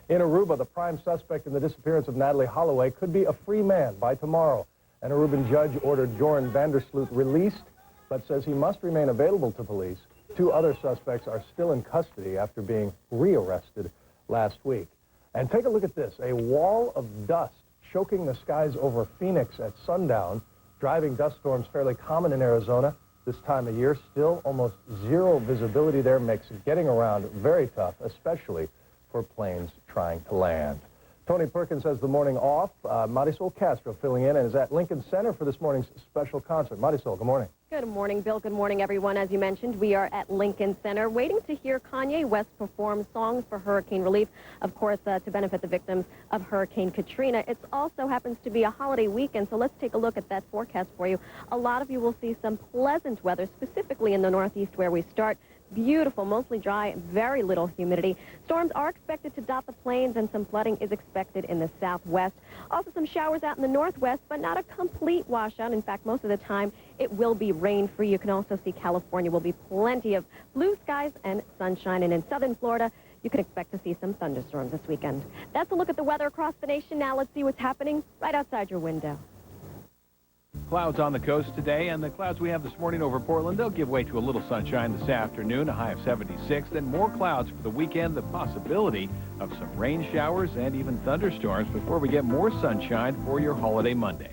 In Aruba, the prime suspect in the disappearance of Natalie Holloway could be a free man by tomorrow. An Aruban judge ordered Joran Vandersloot released, but says he must remain available to police. 2 other suspects are still in custody after being rearrested last week. And take a look at this, a wall of dust choking the skies over Phoenix at sundown. Driving dust storms fairly common in Arizona this time of year. Still almost zero visibility there makes getting around very tough, especially for planes trying to land. Tony Perkins has the morning off. Marisol Castro filling in and is at Lincoln Center for this morning's special concert. Marisol, good morning. Good morning, Bill. Good morning, everyone. As you mentioned, we are at Lincoln Center waiting to hear Kanye West perform songs for hurricane relief, of course, to benefit the victims of Hurricane Katrina. It also happens to be a holiday weekend, so let's take a look at that forecast for you. A lot of you will see some pleasant weather, specifically in the Northeast where we start. Beautiful, mostly dry, very little humidity. Storms are expected to dot the plains, and some flooding is expected in the southwest. Also some showers out in the northwest, but not a complete washout. In fact, most of the time it will be rain-free. You can also see California will be plenty of blue skies and sunshine. And in southern Florida, you can expect to see some thunderstorms this weekend. That's a look at the weather across the nation. Now let's see what's happening right outside your window. Clouds on the coast today, and the clouds we have this morning over Portland, they'll give way to a little sunshine this afternoon, a high of 76. Then more clouds for the weekend, the possibility of some rain showers and even thunderstorms before we get more sunshine for your holiday Monday.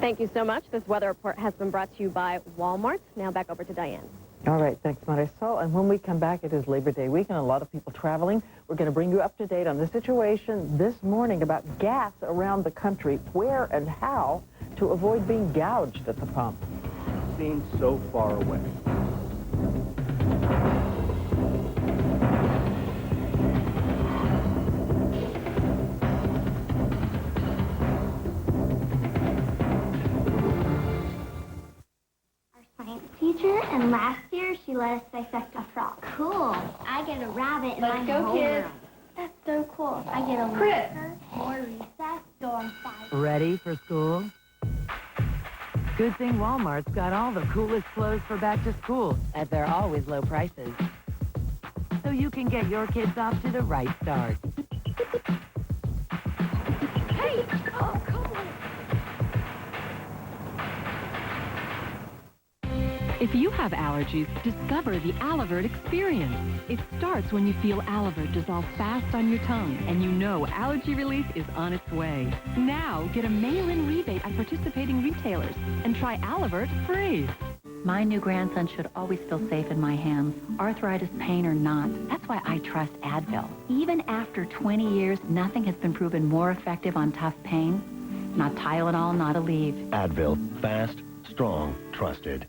Thank you so much. This weather report has been brought to you by Walmart. Now back over to Diane. All right, thanks, Marisol. And when we come back, it is Labor Day weekend. A lot of people traveling. We're going to bring you up to date on the situation this morning about gas around the country, where and how to avoid being gouged at the pump. Seems so far away. Teacher, and last year she let us dissect a frog. Cool. I get a rabbit in my go, kids. homeroom. That's so cool. I get a marker, more recess, go on 5. Ready for school? Good thing Walmart's got all the coolest clothes for back to school at their always low prices. So you can get your kids off to the right start. Hey! Oh, come on. If you have allergies, discover the Alivert experience. It starts when you feel Alivert dissolve fast on your tongue, and you know allergy relief is on its way. Now, get a mail-in rebate at participating retailers and try Alivert free. My new grandson should always feel safe in my hands, arthritis, pain, or not. That's why I trust Advil. Even after 20 years, nothing has been proven more effective on tough pain. Not Tylenol, not Aleve. Advil, fast, strong, trusted.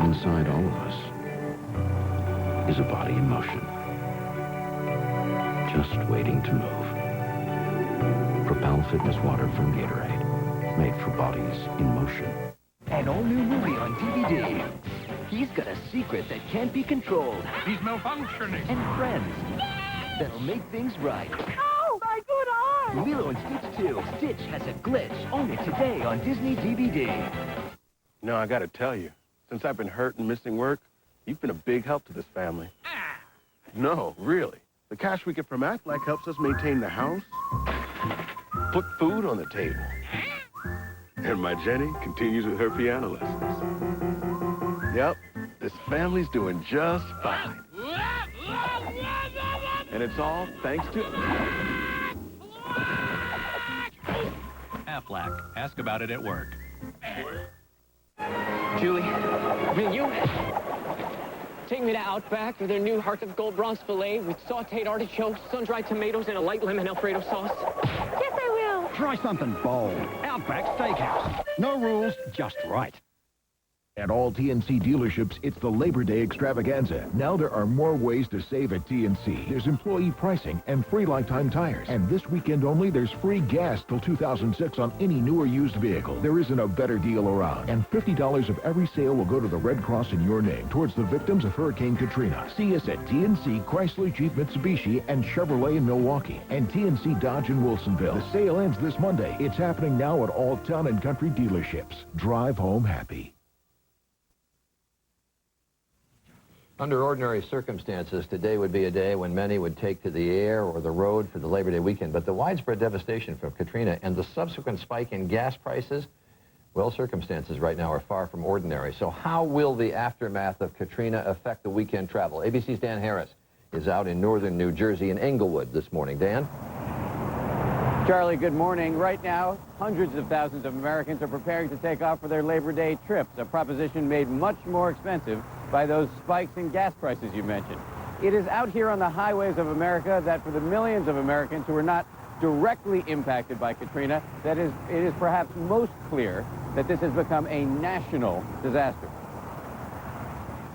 Inside all of us is a body in motion, just waiting to move. Propel Fitness Water from Gatorade. bodies in motion. An all-new movie on DVD. He's got a secret that can't be controlled. He's malfunctioning. And friends that'll make things right. Oh, my good eye! Lilo and Stitch 2. Stitch has a glitch. Only today on Disney DVD. No, I gotta tell you, since I've been hurt and missing work, you've been a big help to this family. No, really. The cash we get from Aflac helps us maintain the house, put food on the table. And my Jenny continues with her piano lessons. Yep, this family's doing just fine. And it's all thanks to... Aflac. Ask about it at work. Julie, will you take me to Outback for their new Heart of Gold Bronze filet with sauteed artichokes, sun-dried tomatoes, and a light lemon Alfredo sauce? Yes, I will. Try something bold. Outback Steakhouse. No rules, just right. At all TNC dealerships, it's the Labor Day extravaganza. Now there are more ways to save at TNC. There's employee pricing and free lifetime tires. And this weekend only, there's free gas till 2006 on any new or used vehicle. There isn't a better deal around. And $50 of every sale will go to the Red Cross in your name towards the victims of Hurricane Katrina. See us at TNC, Chrysler, Jeep, Mitsubishi, and Chevrolet in Milwaukee. And TNC Dodge in Wilsonville. The sale ends this Monday. It's happening now at all Town and Country dealerships. Drive home happy. Under ordinary circumstances, today would be a day when many would take to the air or the road for the Labor Day weekend. But the widespread devastation from Katrina and the subsequent spike in gas prices, well, circumstances right now are far from ordinary. So how will the aftermath of Katrina affect the weekend travel? ABC's Dan Harris is out in northern New Jersey in Englewood this morning. Dan? Charlie, good morning. Right now, hundreds of thousands of Americans are preparing to take off for their Labor Day trips, a proposition made much more expensive by those spikes in gas prices you mentioned. It is out here on the highways of America that for the millions of Americans who are not directly impacted by Katrina, it is perhaps most clear that this has become a national disaster.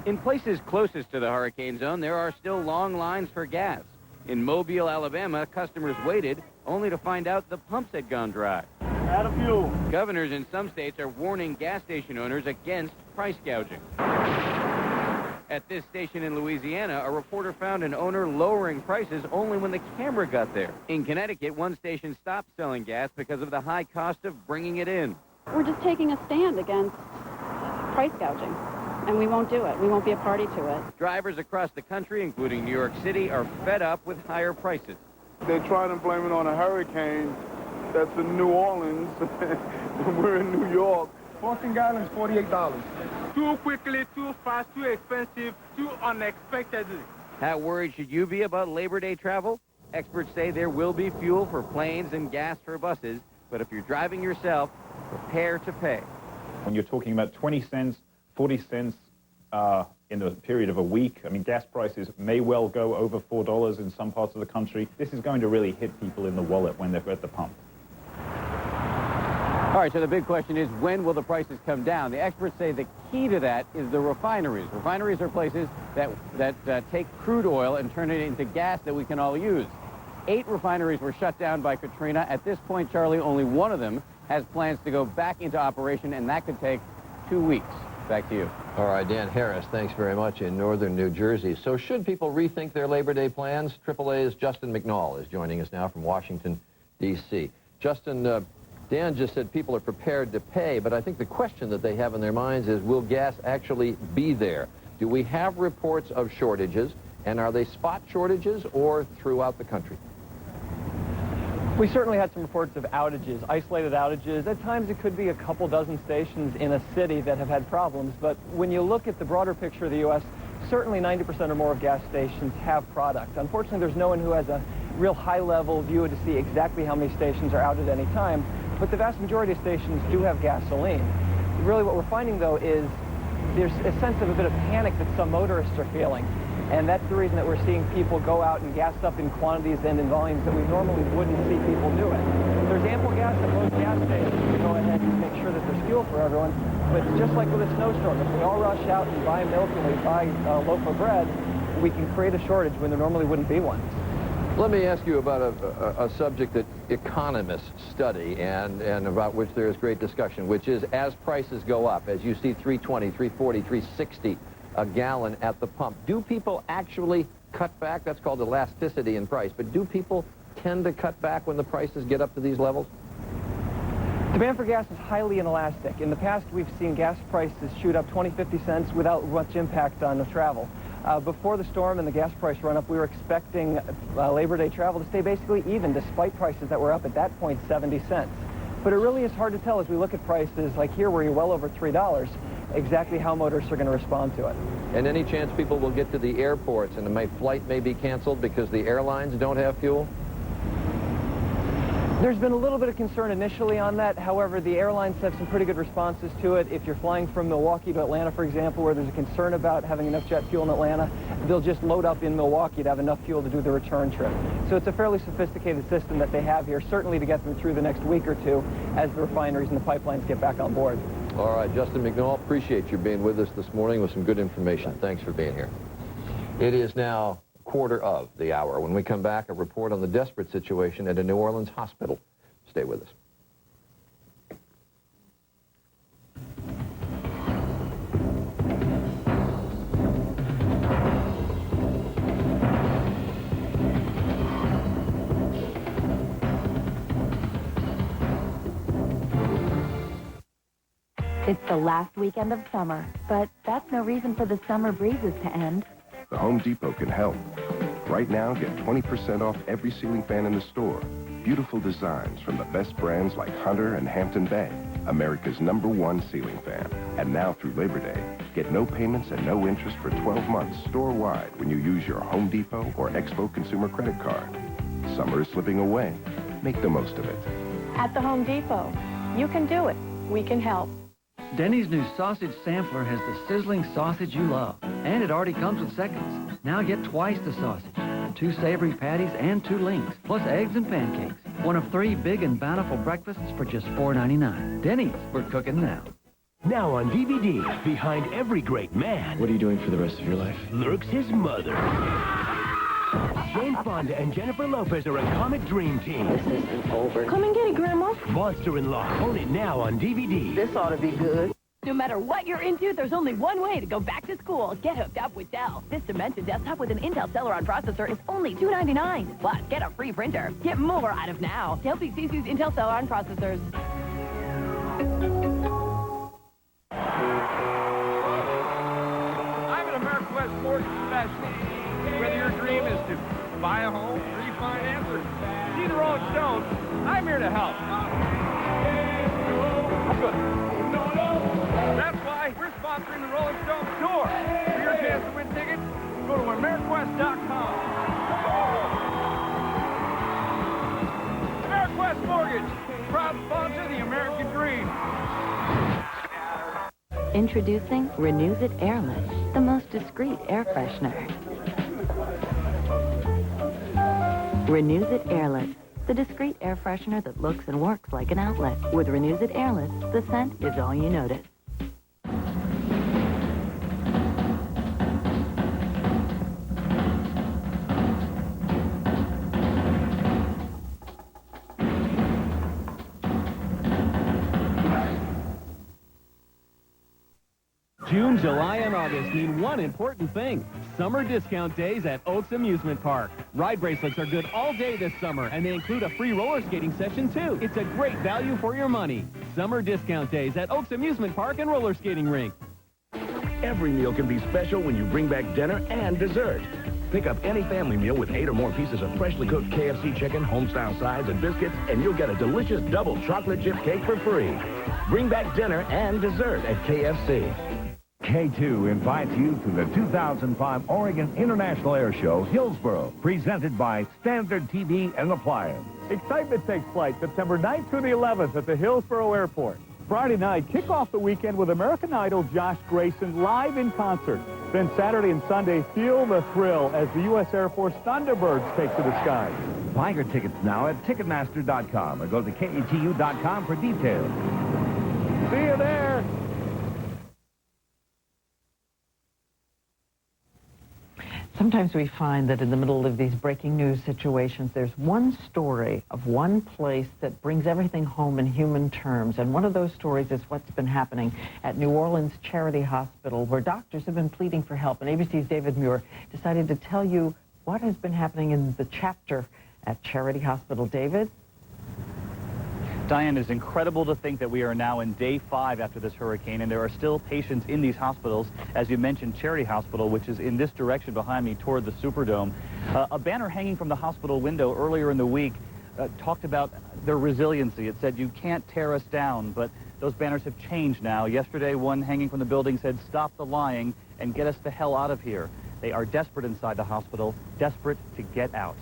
In places closest to the hurricane zone, there are still long lines for gas. In Mobile, Alabama, customers waited only to find out the pumps had gone dry. Out of fuel. Governors in some states are warning gas station owners against price gouging. At this station in Louisiana, a reporter found an owner lowering prices only when the camera got there. In Connecticut, one station stopped selling gas because of the high cost of bringing it in. We're just taking a stand against price gouging, and we won't do it. We won't be a party to it. Drivers across the country, including New York City, are fed up with higher prices. They're trying to blame it on a hurricane that's in New Orleans. We're in New York. 14 gallons, $48. Too quickly, too fast, too expensive, too unexpectedly. How worried should you be about Labor Day travel? Experts say there will be fuel for planes and gas for buses, but if you're driving yourself, prepare to pay. When you're talking about 20 cents, 40 cents in the period of a week, I mean, gas prices may well go over $4 in some parts of the country. This is going to really hit people in the wallet when they're at the pump. All right, so the big question is, when will the prices come down? The experts say the key to that is the refineries. Refineries are places that take crude oil and turn it into gas that we can all use. 8 refineries were shut down by Katrina. At this point, Charlie, only one of them has plans to go back into operation, and that could take 2 weeks. Back to you. All right, Dan Harris, thanks very much in northern New Jersey. So should people rethink their Labor Day plans? AAA's Justin McNall is joining us now from Washington, D.C. Justin, Dan just said people are prepared to pay, but I think the question that they have in their minds is, will gas actually be there? Do we have reports of shortages, and are they spot shortages or throughout the country? We certainly had some reports of outages, isolated outages. At times it could be a couple dozen stations in a city that have had problems, but when you look at the broader picture of the U.S., certainly 90% or more of gas stations have product. Unfortunately, there's no one who has a real high-level view to see exactly how many stations are out at any time, but the vast majority of stations do have gasoline. Really what we're finding, though, is there's a sense of a bit of panic that some motorists are feeling, and that's the reason that we're seeing people go out and gas up in quantities and in volumes that we normally wouldn't see people do it. There's ample gas at most gas stations to go ahead and make sure that there's fuel for everyone, but just like with a snowstorm, if we all rush out and buy milk and we buy a loaf of bread, we can create a shortage when there normally wouldn't be one. Let me ask you about a subject that economists study and about which there is great discussion, which is as prices go up, as you see $3.20, $3.40, $3.60 a gallon at the pump, do people actually cut back? That's called elasticity in price. But do people tend to cut back when the prices get up to these levels? Demand for gas is highly inelastic. In the past, we've seen gas prices shoot up 20, 50 cents without much impact on the travel. Before the storm and the gas price run-up, we were expecting Labor Day travel to stay basically even, despite prices that were up at that point 70 cents. But it really is hard to tell as we look at prices like here, where you're well over $3, exactly how motorists are going to respond to it. And any chance people will get to the airports and my flight may be canceled because the airlines don't have fuel? There's been a little bit of concern initially on that. However, the airlines have some pretty good responses to it. If you're flying from Milwaukee to Atlanta, for example, where there's a concern about having enough jet fuel in Atlanta, they'll just load up in Milwaukee to have enough fuel to do the return trip. So it's a fairly sophisticated system that they have here, certainly to get them through the next week or two as the refineries and the pipelines get back on board. All right, Justin McNall, appreciate you being with us this morning with some good information. Thanks for being here. It is now quarter of the hour. When we come back, a report on the desperate situation at a New Orleans hospital. Stay with us. It's the last weekend of summer, but that's no reason for the summer breezes to end. The Home Depot can help. Right now, get 20% off every ceiling fan in the store. Beautiful designs from the best brands like Hunter and Hampton Bay, America's #1 ceiling fan. And now through Labor Day, get no payments and no interest for 12 months store-wide when you use your Home Depot or Expo consumer credit card. Summer is slipping away. Make the most of it. At the Home Depot, you can do it. We can help. Denny's new sausage sampler has the sizzling sausage you love, and it already comes with seconds. Now get twice the sausage, 2 savory patties and 2 links, plus eggs and pancakes. One of 3 big and bountiful breakfasts for just $4.99. Denny's, we're cooking now. Now on DVD, behind every great man... What are you doing for the rest of your life? ...lurks his mother. Jane Fonda and Jennifer Lopez are a comic dream team. This isn't over. Come and get it, Grandma. Monster-in-Law. Own it now on DVD. This ought to be good. No matter what you're into, there's only one way to go back to school. Get hooked up with Dell. This Dimension desktop with an Intel Celeron processor is only $299. Plus, get a free printer. Get more out of now. Dell PCs use Intel Celeron processors. I'm an AmeriQuest mortgage specialist. Whether your dream is to buy a home, refinance, or see the Rolling Stones, I'm here to help. Good. That's why we're sponsoring the Rolling Stones tour. For your chance to win tickets, go to AmeriQuest.com. AmeriQuest Mortgage, proud sponsor of the American Dream. Introducing Renews It Airless, the most discreet air freshener. Renews It Airless, the discreet air freshener that looks and works like an outlet. With Renews It Airless, the scent is all you notice. June, July, and August mean one important thing. Summer discount days at Oaks Amusement Park. Ride bracelets are good all day this summer, and they include a free roller skating session, too. It's a great value for your money. Summer discount days at Oaks Amusement Park and roller skating rink. Every meal can be special when you bring back dinner and dessert. Pick up any family meal with 8 or more pieces of freshly cooked KFC chicken, home-style sides, and biscuits, and you'll get a delicious double chocolate chip cake for free. Bring back dinner and dessert at KFC. K2 invites you to the 2005 Oregon International Air Show, Hillsboro, presented by Standard TV and Appliance. Excitement takes flight September 9th through the 11th at the Hillsboro Airport. Friday night, kick off the weekend with American Idol Josh Grayson live in concert. Then Saturday and Sunday, feel the thrill as the U.S. Air Force Thunderbirds take to the skies. Buy your tickets now at Ticketmaster.com or go to KATU.com for details. See you there. Sometimes we find that in the middle of these breaking news situations, there's one story of one place that brings everything home in human terms. And one of those stories is what's been happening at New Orleans Charity Hospital, where doctors have been pleading for help. And ABC's David Muir decided to tell you what has been happening in the chapter at Charity Hospital. David? Diane, it's incredible to think that we are now in day 5 after this hurricane, and there are still patients in these hospitals. As you mentioned, Charity Hospital, which is in this direction behind me toward the Superdome. A banner hanging from the hospital window earlier in the week talked about their resiliency. It said, "You can't tear us down," but those banners have changed now. Yesterday, one hanging from the building said, "Stop the lying and get us the hell out of here." They are desperate inside the hospital, desperate to get out.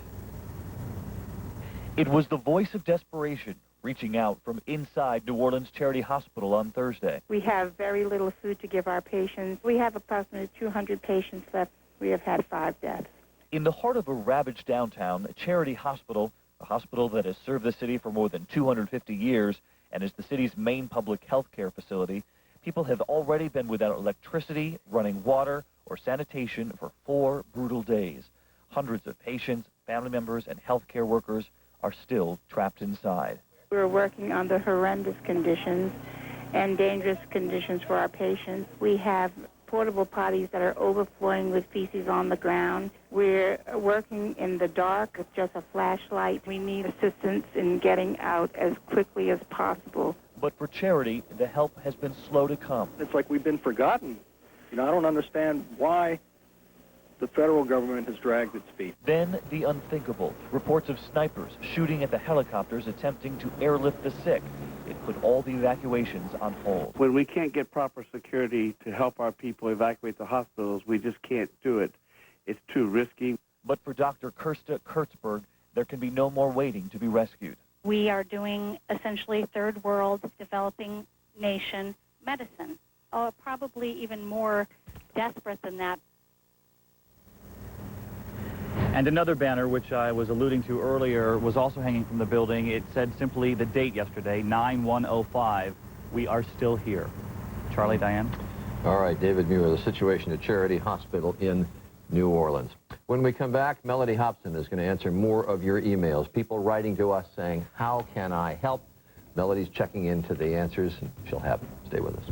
It was the voice of desperation reaching out from inside New Orleans Charity Hospital on Thursday. We have very little food to give our patients. We have approximately 200 patients left. We have had 5 deaths. In the heart of a ravaged downtown, Charity Hospital, a hospital that has served the city for more than 250 years and is the city's main public health care facility, people have already been without electricity, running water, or sanitation for 4 brutal days. Hundreds of patients, family members, and healthcare workers are still trapped inside. We're working under horrendous conditions and dangerous conditions for our patients. We have portable potties that are overflowing with feces on the ground. We're working in the dark with just a flashlight. We need assistance in getting out as quickly as possible. But for Charity, the help has been slow to come. It's like we've been forgotten. You know, I don't understand why the federal government has dragged its feet. Then the unthinkable. Reports of snipers shooting at the helicopters attempting to airlift the sick. It put all the evacuations on hold. When we can't get proper security to help our people evacuate the hospitals, we just can't do it. It's too risky. But for Dr. Kirsta Kurtzberg, there can be no more waiting to be rescued. We are doing essentially third world, developing nation medicine. Probably even more desperate than that. And another banner, which I was alluding to earlier, was also hanging from the building. It said simply the date yesterday, 9/1/05. We are still here. Charlie, Diane? All right, David Muir, the situation at Charity Hospital in New Orleans. When we come back, Melody Hobson is going to answer more of your emails. People writing to us saying, how can I help? Melody's checking into the answers, and she'll have them. Stay with us.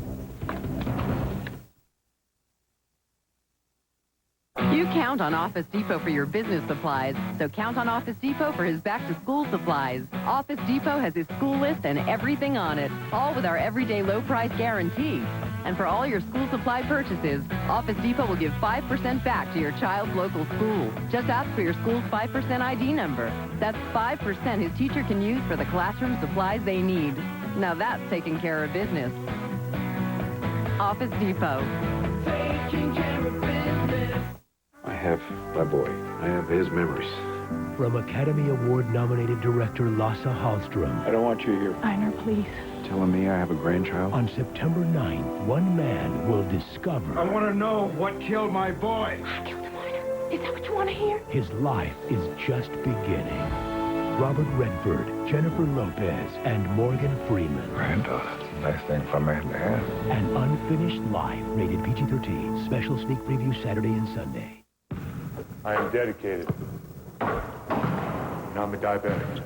You count on Office Depot for your business supplies, so count on Office Depot for his back-to-school supplies. Office Depot has his school list and everything on it, all with our everyday low price guarantee. And for all your school supply purchases, Office Depot will give 5% back to your child's local school. Just ask for your school's 5% ID number. That's 5% his teacher can use for the classroom supplies they need. Now that's taking care of business. Office Depot. Taking care of business. I have my boy. I have his memories. From Academy Award-nominated director Lasse Hallström. I don't want you here. Einer, please. Telling me I have a grandchild? On September 9th, one man will discover... I want to know what killed my boy. I killed the miner. Is that what you want to hear? His life is just beginning. Robert Redford, Jennifer Lopez, and Morgan Freeman. Granddaughter. Nice thing for a man to have. An Unfinished Life, rated PG-13. Special sneak preview Saturday and Sunday. I am dedicated. And I'm a diabetic.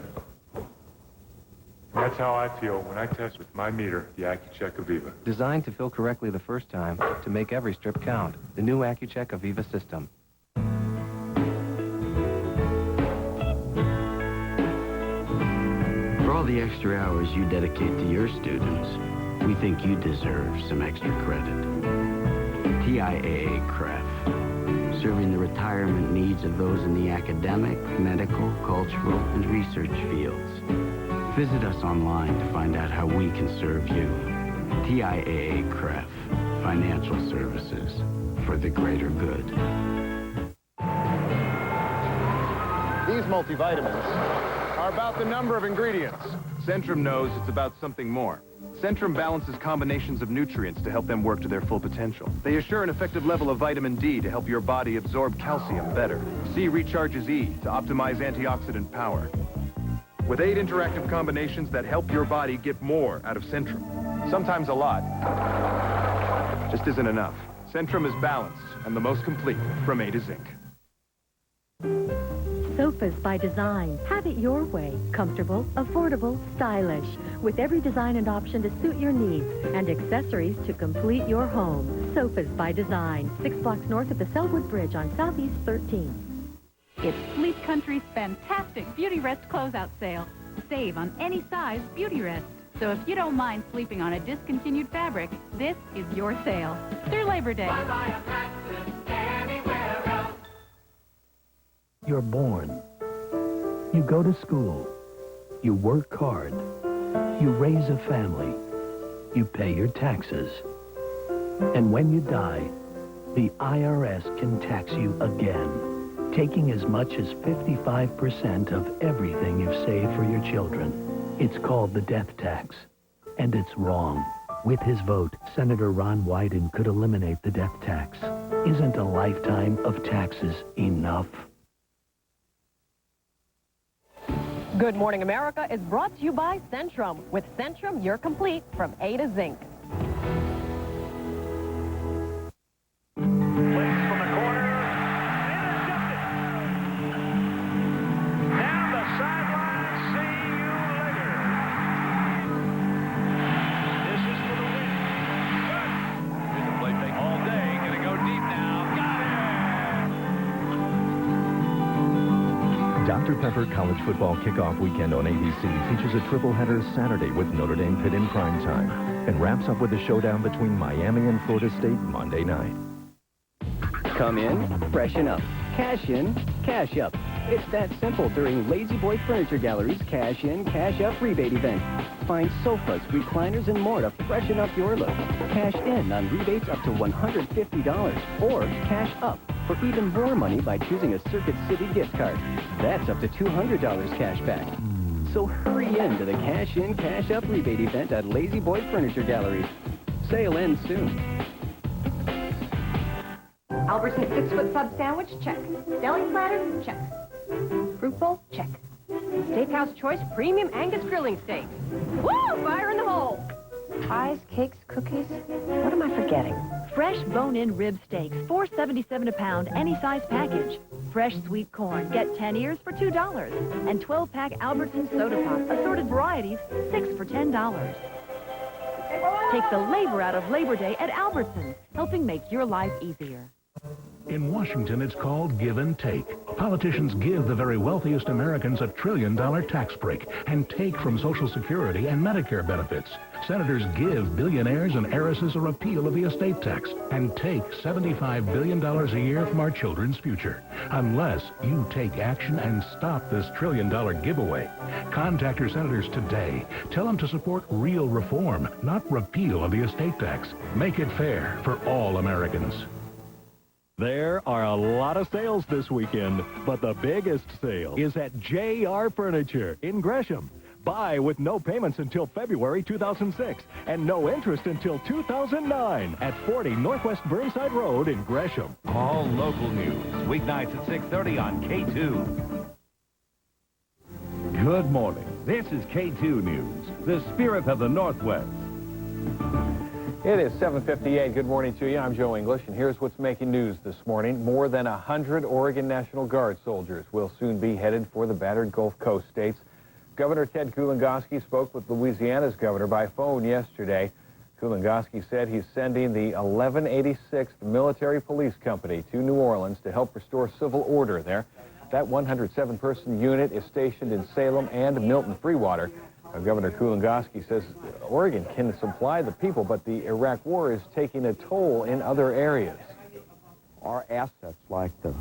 That's how I feel when I test with my meter, the Accu-Check Aviva. Designed to fill correctly the first time, to make every strip count. The new Accu-Check Aviva system. For all the extra hours you dedicate to your students, we think you deserve some extra credit. TIAA-CREF, serving the retirement needs of those in the academic, medical, cultural, and research fields. Visit us online to find out how we can serve you. TIAA-CREF, financial services for the greater good. These multivitamins are about the number of ingredients. Centrum knows it's about something more. Centrum balances combinations of nutrients to help them work to their full potential. They assure an effective level of vitamin D to help your body absorb calcium better. C recharges E to optimize antioxidant power. With 8 interactive combinations that help your body get more out of Centrum. Sometimes a lot just isn't enough. Centrum is balanced and the most complete from A to Zinc. Sofas by Design. Have it your way. Comfortable, affordable, stylish. With every design and option to suit your needs and accessories to complete your home. Sofas by Design. 6 blocks north of the Selwood Bridge on Southeast 13. It's Sleep Country's fantastic Beauty Rest closeout sale. Save on any size Beauty Rest. So if you don't mind sleeping on a discontinued fabric, this is your sale. Through Labor Day. You're born. You go to school. You work hard. You raise a family. You pay your taxes. And when you die, the IRS can tax you again, taking as much as 55% of everything you've saved for your children. It's called the death tax, and it's wrong. With his vote, Senator Ron Wyden could eliminate the death tax. Isn't a lifetime of taxes enough? Good Morning America is brought to you by Centrum. With Centrum, you're complete from A to Zinc. Dr. Pepper College Football Kickoff Weekend on ABC features a triple header Saturday with Notre Dame Pitt in prime time and wraps up with a showdown between Miami and Florida State Monday night. Come in, freshen up. Cash in, cash up. It's that simple during Lazy Boy Furniture Gallery's Cash In, Cash Up rebate event. Find sofas, recliners, and more to freshen up your look. Cash in on rebates up to $150 or cash up for even more money by choosing a Circuit City gift card. That's up to $200 cash back. So hurry in to the Cash In, Cash Up rebate event at Lazy Boy Furniture Gallery. Sale ends soon. Albertsons 6-foot sub sandwich, check. Deli platter, check. Fruit bowl, check. Steakhouse Choice Premium Angus Grilling Steak. Woo! Fire in the hole! Pies, cakes, cookies. What am I forgetting? Fresh bone-in rib steaks, $4.77 a pound, any size package. Fresh sweet corn, get 10 ears for $2. And 12-pack Albertsons soda pop, assorted varieties, 6 for $10. Take the labor out of Labor Day at Albertsons, helping make your life easier. In Washington, it's called give and take. Politicians give the very wealthiest Americans a $1 trillion tax break and take from Social Security and Medicare benefits. Senators give billionaires and heiresses a repeal of the estate tax and take $75 billion a year from our children's future. Unless you take action and stop this $1 trillion giveaway. Contact your senators today. Tell them to support real reform, not repeal of the estate tax. Make it fair for all Americans. There are a lot of sales this weekend, but the biggest sale is at JR Furniture in Gresham. Buy with no payments until February 2006 and no interest until 2009 at 40 Northwest Burnside Road in Gresham. All local news, weeknights at 6:30 on K2. Good morning. This is K2 News, the spirit of the Northwest. It is 7:58. Good morning to you. I'm Joe English, and here's what's making news this morning. More than 100 Oregon National Guard soldiers will soon be headed for the battered Gulf Coast states. Governor Ted Kulongoski spoke with Louisiana's governor by phone yesterday. Kulongoski said he's sending the 1186th Military Police Company to New Orleans to help restore civil order there. That 107-person unit is stationed in Salem and Milton Freewater. Governor Kulongoski says Oregon can supply the people, but the Iraq war is taking a toll in other areas. Our assets, like the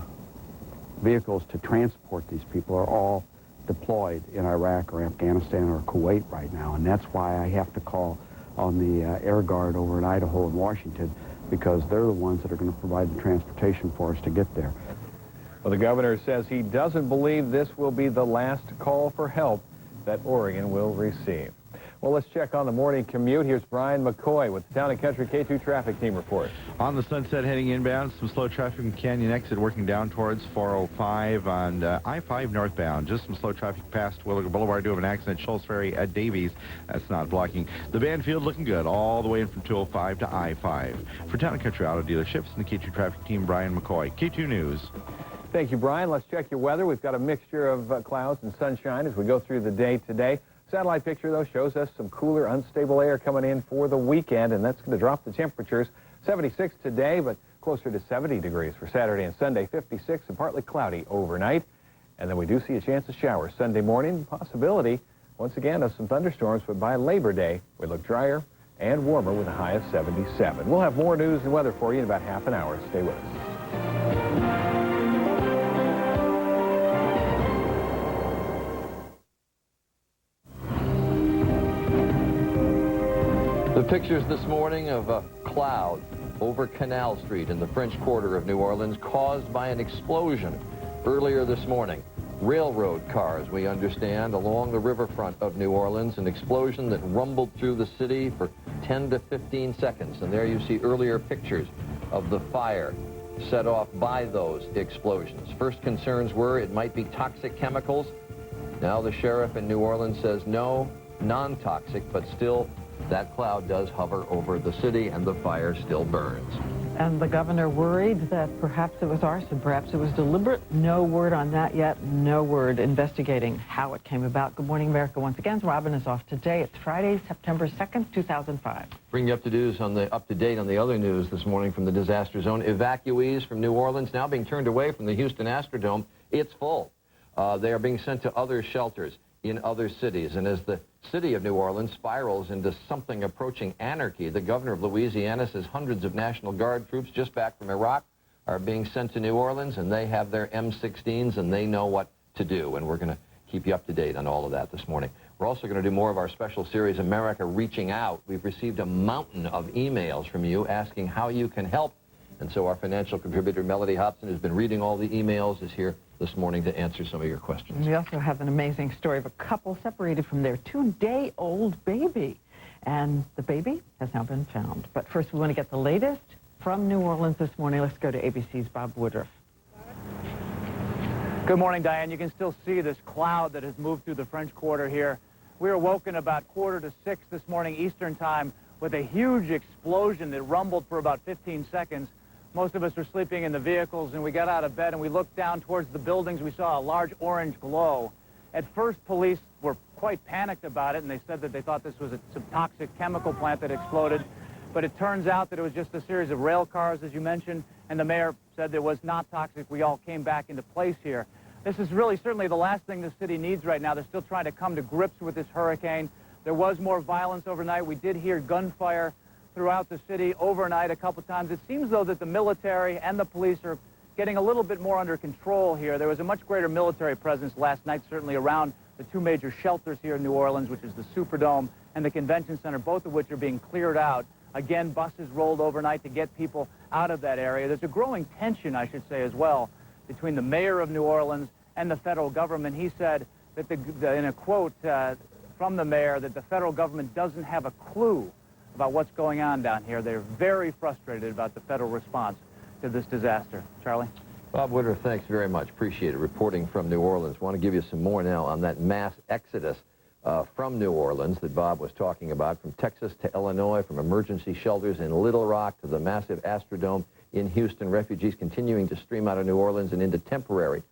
vehicles to transport these people, are all deployed in Iraq or Afghanistan or Kuwait right now, and that's why I have to call on the Air Guard over in Idaho and Washington, because they're the ones that are going to provide the transportation for us to get there. Well, the governor says he doesn't believe this will be the last call for help that Oregon will receive. Well, let's check on the morning commute. Here's Brian McCoy with the Town and Country K2 traffic team report. On the Sunset heading inbound, some slow traffic from Canyon exit working down towards 405 on I-5 northbound. Just some slow traffic past Williger Boulevard. Do have an accident, Schultz Ferry at Davies. That's not blocking. The Banfield looking good all the way in from 205 to I-5. For Town and Country Auto Dealerships and the K2 traffic team, Brian McCoy. K2 News. Thank you, Brian. Let's check your weather. We've got a mixture of clouds and sunshine as we go through the day today. Satellite picture, though, shows us some cooler, unstable air coming in for the weekend, and that's going to drop the temperatures. 76 today, but closer to 70 degrees for Saturday and Sunday. 56 and partly cloudy overnight. And then we do see a chance of showers Sunday morning. Possibility, once again, of some thunderstorms, but by Labor Day, we look drier and warmer with a high of 77. We'll have more news and weather for you in about half an hour. Stay with us. The pictures this morning of a cloud over Canal Street in the French Quarter of New Orleans caused by an explosion earlier this morning. Railroad cars, we understand, along the riverfront of New Orleans, an explosion that rumbled through the city for 10 to 15 seconds. And there you see earlier pictures of the fire set off by those explosions. First concerns were it might be toxic chemicals. Now the sheriff in New Orleans says no, non-toxic, but still that cloud does hover over the city and the fire still burns. And the governor worried that perhaps it was arson, perhaps it was deliberate. No word on that yet. No word investigating how it came about. Good morning, America. Once again, Robin is off today. It's Friday, September 2nd, 2005. Bring you up to date on the other news this morning from the disaster zone. Evacuees from New Orleans now being turned away from the Houston Astrodome. It's full. They are being sent to other shelters in other cities. And as the city of New Orleans spirals into something approaching anarchy, the governor of Louisiana says hundreds of National Guard troops just back from Iraq are being sent to New Orleans, and they have their M16s, and they know what to do. And we're going to keep you up to date on all of that this morning. We're also going to do more of our special series, America Reaching Out. We've received a mountain of emails from you asking how you can help. And so our financial contributor, Melody Hobson, who's been reading all the emails, is here this morning to answer some of your questions. We also have an amazing story of a couple separated from their 2-day-old baby. And the baby has now been found. But first, we want to get the latest from New Orleans this morning. Let's go to ABC's Bob Woodruff. Good morning, Diane. You can still see this cloud that has moved through the French Quarter here. We were woken about 5:45 this morning Eastern time with a huge explosion that rumbled for about 15 seconds. Most of us were sleeping in the vehicles, and we got out of bed and we looked down towards the buildings. We saw a large orange glow. At first, police were quite panicked about it, and they said that they thought this was some toxic chemical plant that exploded. But it turns out that it was just a series of rail cars, as you mentioned, and the mayor said it was not toxic. We all came back into place here. This is really certainly the last thing the city needs right now. They're still trying to come to grips with this hurricane. There was more violence overnight. We did hear gunfire throughout the city overnight a couple times. It seems, though, that the military and the police are getting a little bit more under control here. There was a much greater military presence last night, certainly around the two major shelters here in New Orleans, which is the Superdome and the Convention Center, both of which are being cleared out. Again, buses rolled overnight to get people out of that area. There's a growing tension, I should say, as well, between the mayor of New Orleans and the federal government. He said that, in a quote from the mayor, that the federal government doesn't have a clue about what's going on down here. They're very frustrated about the federal response to this disaster. Charlie? Bob Woodruff, thanks very much. Appreciate it. Reporting from New Orleans. Want to give you some more now on that mass exodus from New Orleans that Bob was talking about, from Texas to Illinois, from emergency shelters in Little Rock to the massive Astrodome in Houston. Refugees continuing to stream out of New Orleans and into temporary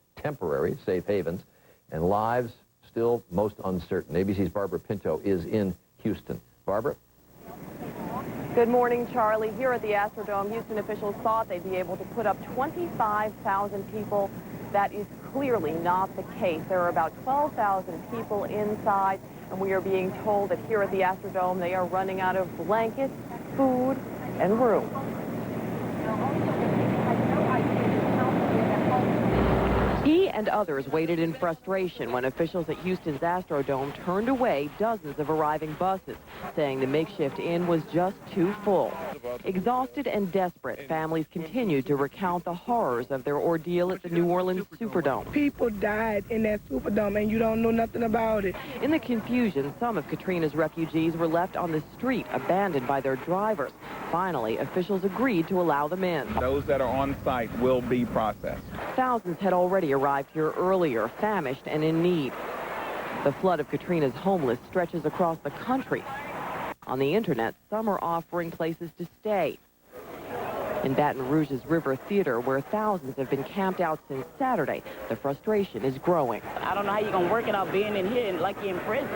safe havens, and lives still most uncertain. ABC's Barbara Pinto is in Houston. Barbara? Good morning, Charlie. Here at the Astrodome, Houston officials thought they'd be able to put up 25,000 people. That is clearly not the case. There are about 12,000 people inside, and we are being told that here at the Astrodome they are running out of blankets, food, and room. He and others waited in frustration when officials at Houston's Astrodome turned away dozens of arriving buses, saying the makeshift inn was just too full. Exhausted and desperate, families continued to recount the horrors of their ordeal at the New Orleans Superdome. People died in that Superdome, and you don't know nothing about it. In the confusion, some of Katrina's refugees were left on the street, abandoned by their drivers. Finally, officials agreed to allow them in. Those that are on site will be processed. Thousands had already arrived here earlier, famished and in need. The flood of Katrina's homeless stretches across the country. On the internet, some are offering places to stay. In Baton Rouge's River Theater, where thousands have been camped out since Saturday, the frustration is growing. I don't know how you're going to work it out being in here and like you're in prison.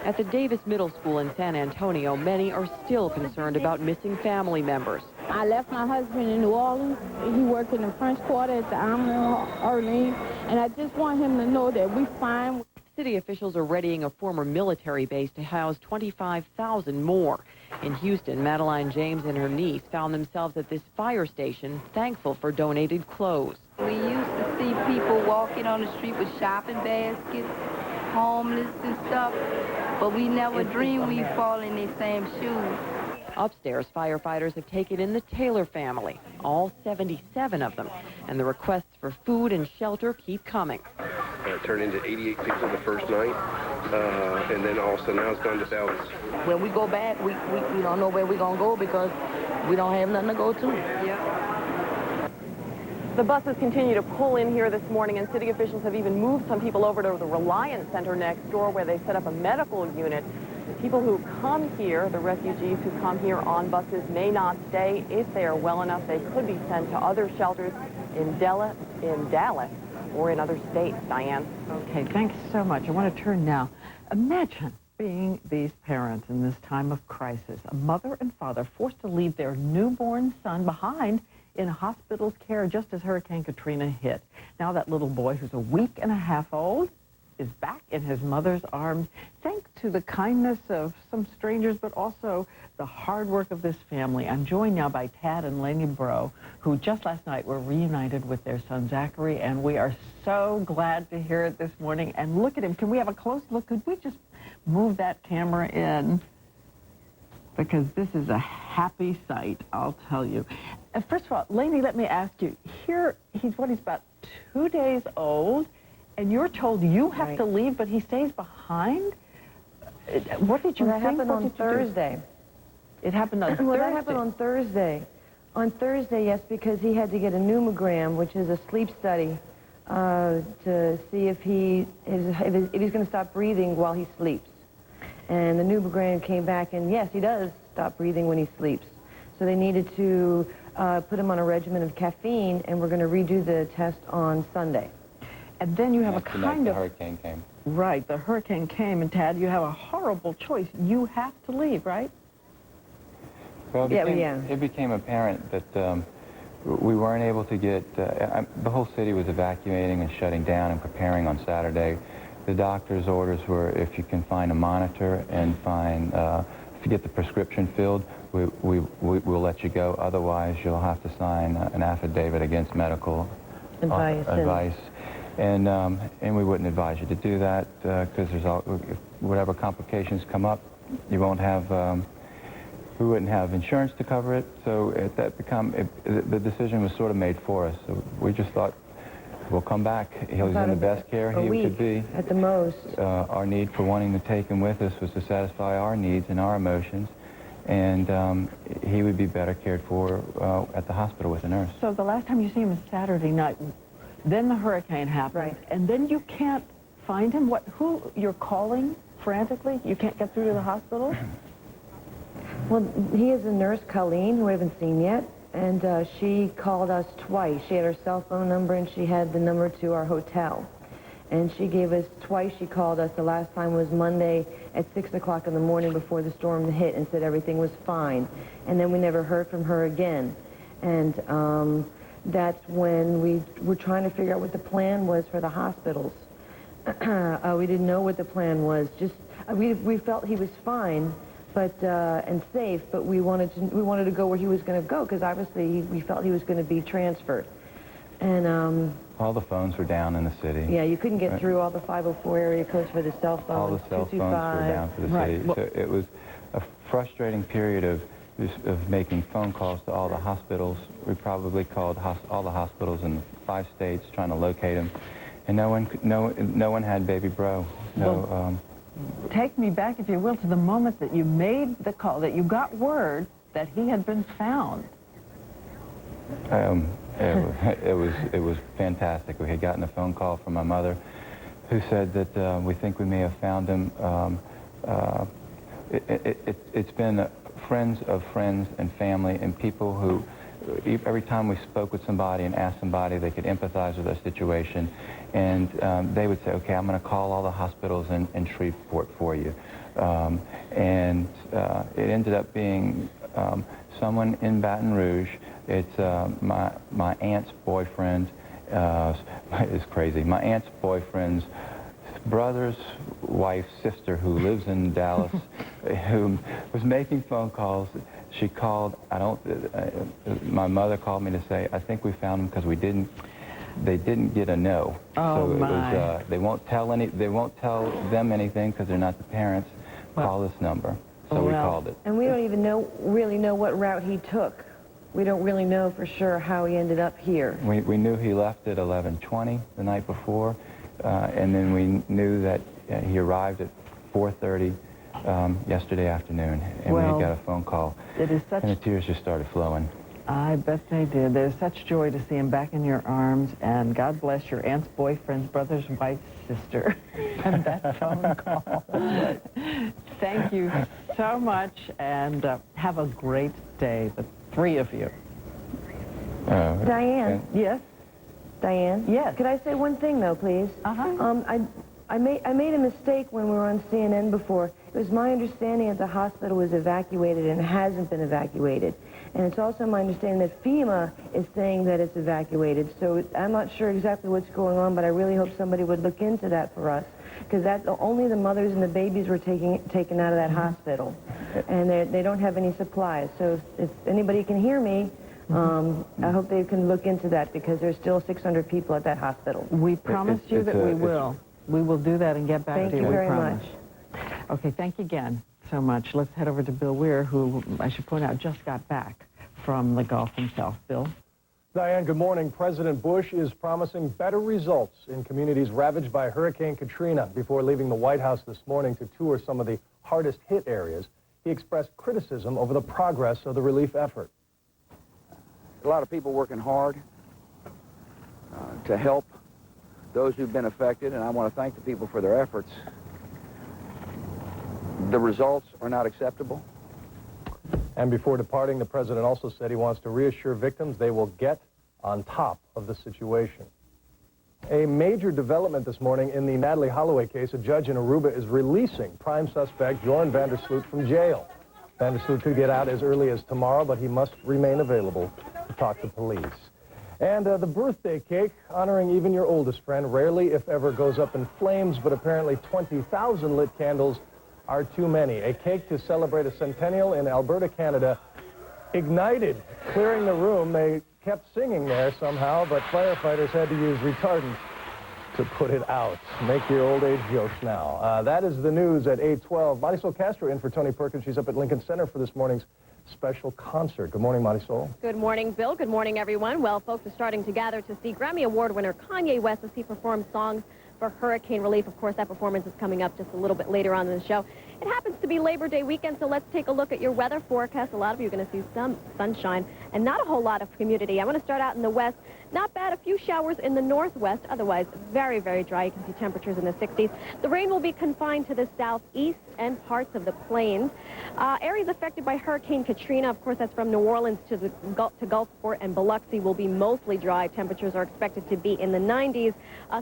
At the Davis Middle School in San Antonio, many are still concerned about missing family members. I left my husband in New Orleans. He worked in the French Quarter at the Armory in Orleans, and I just want him to know that we're fine. City officials are readying a former military base to house 25,000 more. In Houston, Madeline James and her niece found themselves at this fire station, thankful for donated clothes. We used to see people walking on the street with shopping baskets, homeless and stuff, but we never dreamed we'd fall in these same shoes. Upstairs, firefighters have taken in the Taylor family, all 77 of them, and the requests for food and shelter keep coming. It turned into 88 people the first night, and then also now it's gone to thousands. When we go back, we don't know where we're going to go because we don't have nothing to go to. Yeah. The buses continue to pull in here this morning, and city officials have even moved some people over to the Reliance Center next door, where they set up a medical unit. People who come here, the refugees who come here on buses, may not stay. If they are well enough, they could be sent to other shelters in Dallas or in other states. Diane? Okay, thanks so much. I want to turn now. Imagine being these parents in this time of crisis. A mother and father forced to leave their newborn son behind in a hospital's care just as Hurricane Katrina hit. Now that little boy, who's a week and a half old, is back in his mother's arms, thanks to the kindness of some strangers, but also the hard work of this family. I'm joined now by Tad and Lainey Bro, who just last night were reunited with their son Zachary, and we are so glad to hear it this morning. And look at him. Can we have a close look? Could we just move that camera in? Because this is a happy sight, I'll tell you. First of all, Lainey, let me ask you, here, he's about 2 days old, and you're told you have to leave, but he stays behind? What did you think? That happened on Thursday. It happened on Thursday? Well, that happened on Thursday. On Thursday, yes, because he had to get a pneumogram, which is a sleep study, to see if he's going to stop breathing while he sleeps. And the pneumogram came back, and yes, he does stop breathing when he sleeps. So they needed to put him on a regimen of caffeine, and we're going to redo the test on Sunday. And then you have a kind of... the hurricane came. Right, the hurricane came, and Tad, you have a horrible choice. You have to leave, right? Well, it became apparent that we weren't able to get... the whole city was evacuating and shutting down and preparing on Saturday. The doctor's orders were, if you can find a monitor and if you get the prescription filled, we'll let you go. Otherwise, you'll have to sign an affidavit against medical advice. And we wouldn't advise you to do that because whatever complications come up, you won't have, we wouldn't have insurance to cover it. So the decision was sort of made for us. So we just thought, we'll come back. He was in the best care he could be. At the most. Our need for wanting to take him with us was to satisfy our needs and our emotions. And he would be better cared for at the hospital with a nurse. So the last time you see him is Saturday night. Then the hurricane happened, and then you can't find him. Who you're calling frantically? You can't get through to the hospital? Well, he has a nurse, Colleen, who we haven't seen yet, and she called us twice. She had her cell phone number, and she had the number to our hotel. And she gave us twice. She called us. The last time was Monday at 6 o'clock in the morning before the storm hit, and said everything was fine. And then we never heard from her again. And that's when we were trying to figure out what the plan was for the hospitals. We didn't know what the plan was. Just we felt he was fine, but and safe, but we wanted to go where he was going to go, because obviously we felt he was going to be transferred. And all the phones were down in the city. Yeah, you couldn't get through all the 504 area codes for the cell phones. All the cell phones were down for the city. Well, so it was a frustrating period of making phone calls to all the hospitals. We probably called all the hospitals in 5 states trying to locate him, and no one had baby Bro. Take me back, if you will, to the moment that you made the call, that you got word that he had been found. It was fantastic. We had gotten a phone call from my mother, who said that we think we may have found him. It's been friends of friends and family and people who every time we spoke with somebody and asked somebody, they could empathize with our situation, and they would say, okay, I'm going to call all the hospitals in Shreveport for you. It ended up being someone in Baton Rouge. It's my aunt's boyfriend. It's crazy. My aunt's boyfriend's brother's wife's sister, who lives in Dallas, who was making phone calls. She called. My mother called me to say, I think we found him because they didn't get a no. Oh, so it my. was, they won't tell them anything because they're not the parents. Call this number. So we called it. And we don't even really know what route he took. We don't really know for sure how he ended up here. We knew he left at 11:20 the night before, and then we knew that he arrived at 4:30 yesterday afternoon, and we got a phone call. It is such... And the tears just started flowing. I bet they did. There's such joy to see him back in your arms, and God bless your aunt's boyfriend's brother's wife's sister and that phone call. Thank you so much, and have a great day, the three of you. Diane? Yes? Diane? Yes. Could I say one thing, though, please? I made a mistake when we were on CNN before. It was my understanding that the hospital was evacuated and hasn't been evacuated. And it's also my understanding that FEMA is saying that it's evacuated. So I'm not sure exactly what's going on, but I really hope somebody would look into that for us. Because only the mothers and the babies were taken out of that hospital. And they don't have any supplies. So if anybody can hear me, I hope they can look into that, because there's still 600 people at that hospital. We promise you that we will. We will do that and get back to you. Thank you very much. Okay, thank you again so much. Let's head over to Bill Weir, who, I should point out, just got back from the Gulf himself. Bill? Diane, good morning. President Bush is promising better results in communities ravaged by Hurricane Katrina. Before leaving the White House this morning to tour some of the hardest hit areas, he expressed criticism over the progress of the relief effort. A lot of people working hard to help those who've been affected, and I want to thank the people for their efforts. The results are not acceptable. And before departing, the president also said he wants to reassure victims they will get on top of the situation. A major development this morning in the Natalie Holloway case. A judge in Aruba is releasing prime suspect Jorn Vandersloot from jail. Vandersloot could get out as early as tomorrow, but he must remain available to talk to police. And the birthday cake, honoring even your oldest friend, rarely, if ever, goes up in flames, but apparently 20,000 lit candles are too many. A cake to celebrate a centennial in Alberta, Canada, ignited, clearing the room. They kept singing there somehow, but firefighters had to use retardant to put it out. Make your old age jokes now. That is the news at 8:12. Marisol Castro in for Tony Perkins. She's up at Lincoln Center for this morning's special concert. Good morning, Marisol. Good morning, Bill. Good morning, everyone. Well, folks are starting to gather to see Grammy Award winner Kanye West as he performs songs for hurricane relief. Of course, that performance is coming up just a little bit later on in the show. It happens to be Labor Day weekend, so let's take a look at your weather forecast. A lot of you are going to see some sunshine and not a whole lot of humidity. I'm going to start out in the west. Not bad. A few showers in the northwest. Otherwise, very, very dry. You can see temperatures in the 60s. The rain will be confined to the southeast and parts of the plains. Areas affected by Hurricane Katrina, of course, that's from New Orleans to Gulfport and Biloxi, will be mostly dry. Temperatures are expected to be in the 90s.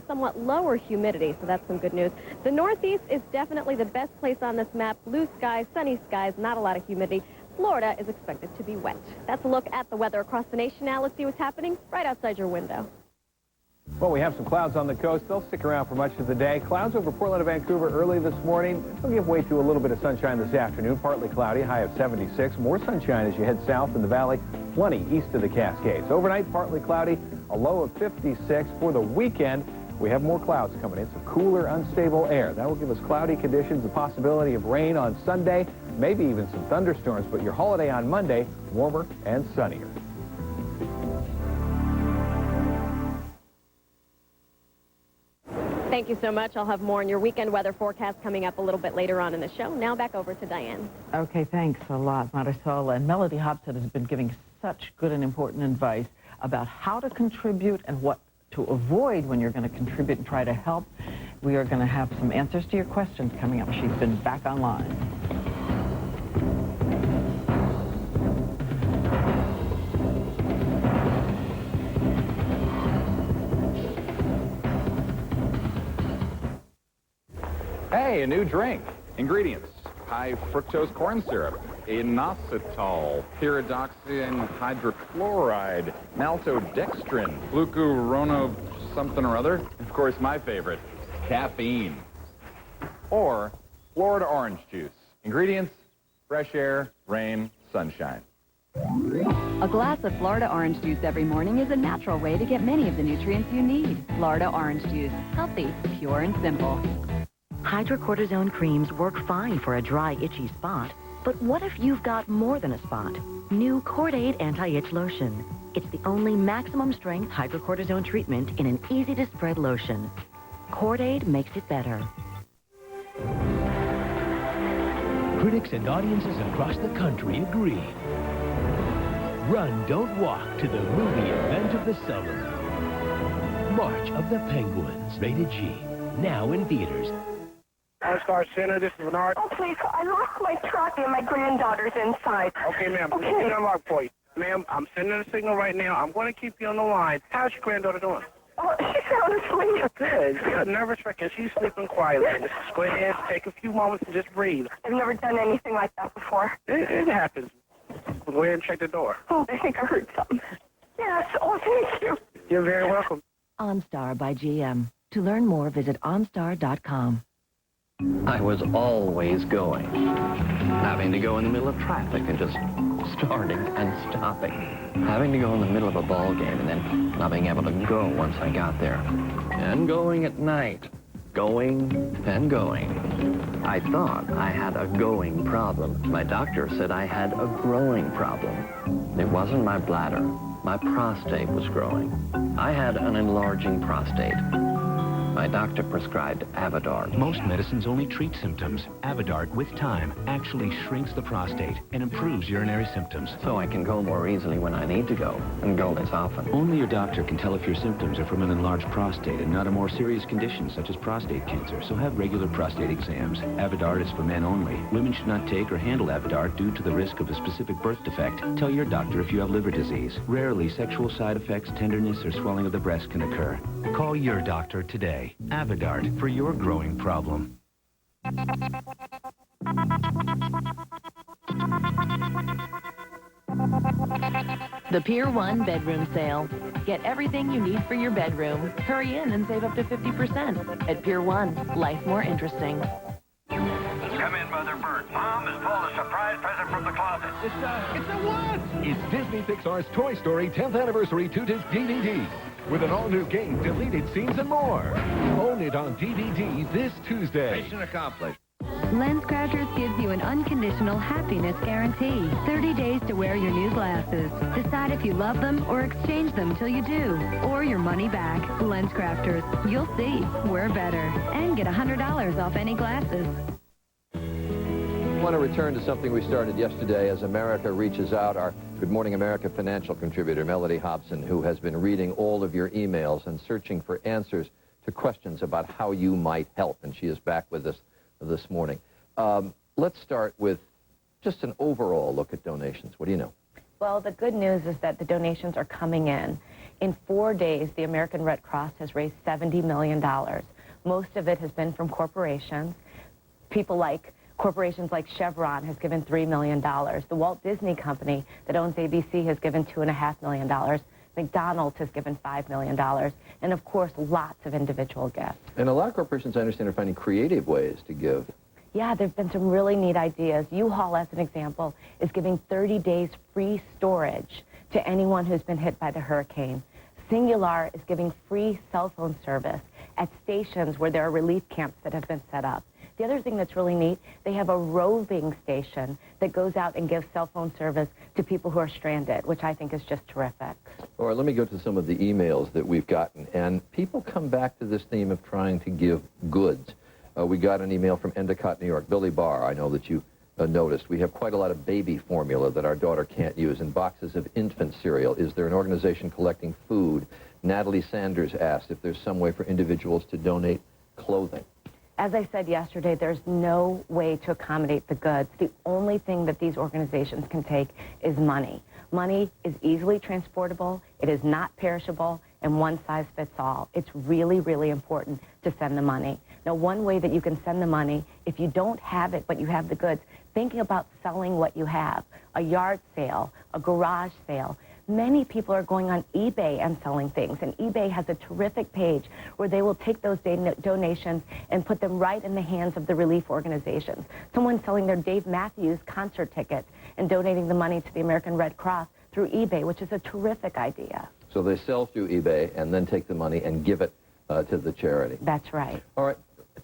Somewhat lower humidity, so that's some good news. The northeast is definitely the best place on this map. Blue skies, sunny skies, not a lot of humidity. Florida is expected to be wet. That's a look at the weather across the nation. Now let's see what's happening right outside your window. Well, we have some clouds on the coast. They'll stick around for much of the day. Clouds over Portland and Vancouver early this morning. They'll give way to a little bit of sunshine this afternoon. Partly cloudy, high of 76. More sunshine as you head south in the valley. Plenty east of the Cascades. Overnight, partly cloudy, a low of 56. For the weekend, we have more clouds coming in. Some cooler, unstable air. That will give us cloudy conditions, the possibility of rain on Sunday, maybe even some thunderstorms. But your holiday on Monday, warmer and sunnier. Thank you so much. I'll have more on your weekend weather forecast coming up a little bit later on in the show. Now back over to Diane. Okay, thanks a lot, Marisol. And Melody Hobson has been giving such good and important advice about how to contribute and what to avoid when you're going to contribute and try to help. We are going to have some answers to your questions coming up. She's been back online. Hey, a new drink. Ingredients: high fructose corn syrup, inositol, pyridoxine hydrochloride, maltodextrin, glucurono something or other. Of course, my favorite, caffeine. Or Florida orange juice. Ingredients: fresh air, rain, sunshine. A glass of Florida orange juice every morning is a natural way to get many of the nutrients you need. Florida orange juice. Healthy, pure, and simple. Hydrocortisone creams work fine for a dry, itchy spot. But what if you've got more than a spot? New Cordaid Anti-Itch Lotion. It's the only maximum strength hydrocortisone treatment in an easy-to-spread lotion. Cordaid makes it better. Critics and audiences across the country agree. Run, Don't Walk to the movie event of the summer. March of the Penguins, rated G. Now in theaters. OnStar Center, this is Bernard. Oh, please, I lost my truck and my granddaughter's inside. Okay, ma'am. Okay. Let me unlock for you. Ma'am, I'm sending a signal right now. I'm going to keep you on the line. How's your granddaughter doing? Oh, she's sound asleep. Good. She's a nervous wreck, and she's sleeping quietly. Just go ahead, take a few moments and just breathe. I've never done anything like that before. It happens. We'll go ahead and check the door. Oh, I think I heard something. Yes. Oh, thank you. You're very welcome. OnStar by GM. To learn more, visit OnStar.com. I was always going, having to go in the middle of traffic and just starting and stopping, having to go in the middle of a ball game and then not being able to go once I got there, and going at night, going and going. I thought I had a going problem. My doctor said I had a growing problem. It wasn't my bladder. My prostate was growing. I had an enlarging prostate. My doctor prescribed Avodart. Most medicines only treat symptoms. Avodart, with time, actually shrinks the prostate and improves urinary symptoms. So I can go more easily when I need to go, and go less often. Only your doctor can tell if your symptoms are from an enlarged prostate and not a more serious condition such as prostate cancer, so have regular prostate exams. Avodart is for men only. Women should not take or handle Avodart due to the risk of a specific birth defect. Tell your doctor if you have liver disease. Rarely, sexual side effects, tenderness, or swelling of the breast can occur. Call your doctor today. Avodart for your growing problem. The Pier 1 bedroom sale. Get everything you need for your bedroom. Hurry in and save up to 50%. At Pier 1, life more interesting. Come in, Mother Bird. Mom has pulled a surprise present from the closet. It's a what? It's Disney Pixar's Toy Story 10th Anniversary 2-disc DVD. With an all-new game, deleted scenes, and more. Own it on DVD this Tuesday. Mission accomplished. LensCrafters gives you an unconditional happiness guarantee. 30 days to wear your new glasses. Decide if you love them or exchange them till you do. Or your money back. LensCrafters. You'll see. We're better. And get $100 off any glasses. I want to return to something we started yesterday as America reaches out. Our Good Morning America financial contributor, Melody Hobson, who has been reading all of your emails and searching for answers to questions about how you might help. And she is back with us this morning. Let's start with just an overall look at donations. What do you know? Well, the good news is that the donations are coming in. In 4 days, the American Red Cross has raised $70 million. Most of it has been from corporations. Corporations like Chevron has given $3 million. The Walt Disney Company that owns ABC has given $2.5 million. McDonald's has given $5 million. And, of course, lots of individual gifts. And a lot of corporations, I understand, are finding creative ways to give. Yeah, there have been some really neat ideas. U-Haul, as an example, is giving 30 days free storage to anyone who's been hit by the hurricane. Singular is giving free cell phone service at stations where there are relief camps that have been set up. The other thing that's really neat, they have a roving station that goes out and gives cell phone service to people who are stranded, which I think is just terrific. All right, let me go to some of the emails that we've gotten. And people come back to this theme of trying to give goods. We got an email from Endicott, New York. Billy Barr, I know that you noticed. We have quite a lot of baby formula that our daughter can't use and boxes of infant cereal. Is there an organization collecting food? Natalie Sanders asked if there's some way for individuals to donate clothing. As I said yesterday, there's no way to accommodate the goods. The only thing that these organizations can take is money. Money is easily transportable, it is not perishable, and one size fits all. It's really, really important to send the money. Now, one way that you can send the money, if you don't have it but you have the goods, thinking about selling what you have, a yard sale, a garage sale. Many people are going on eBay and selling things, and eBay has a terrific page where they will take those donations and put them right in the hands of the relief organizations. Someone's selling their Dave Matthews concert tickets and donating the money to the American Red Cross through eBay, which is a terrific idea. So they sell through eBay and then take the money and give it to the charity. That's right. All right.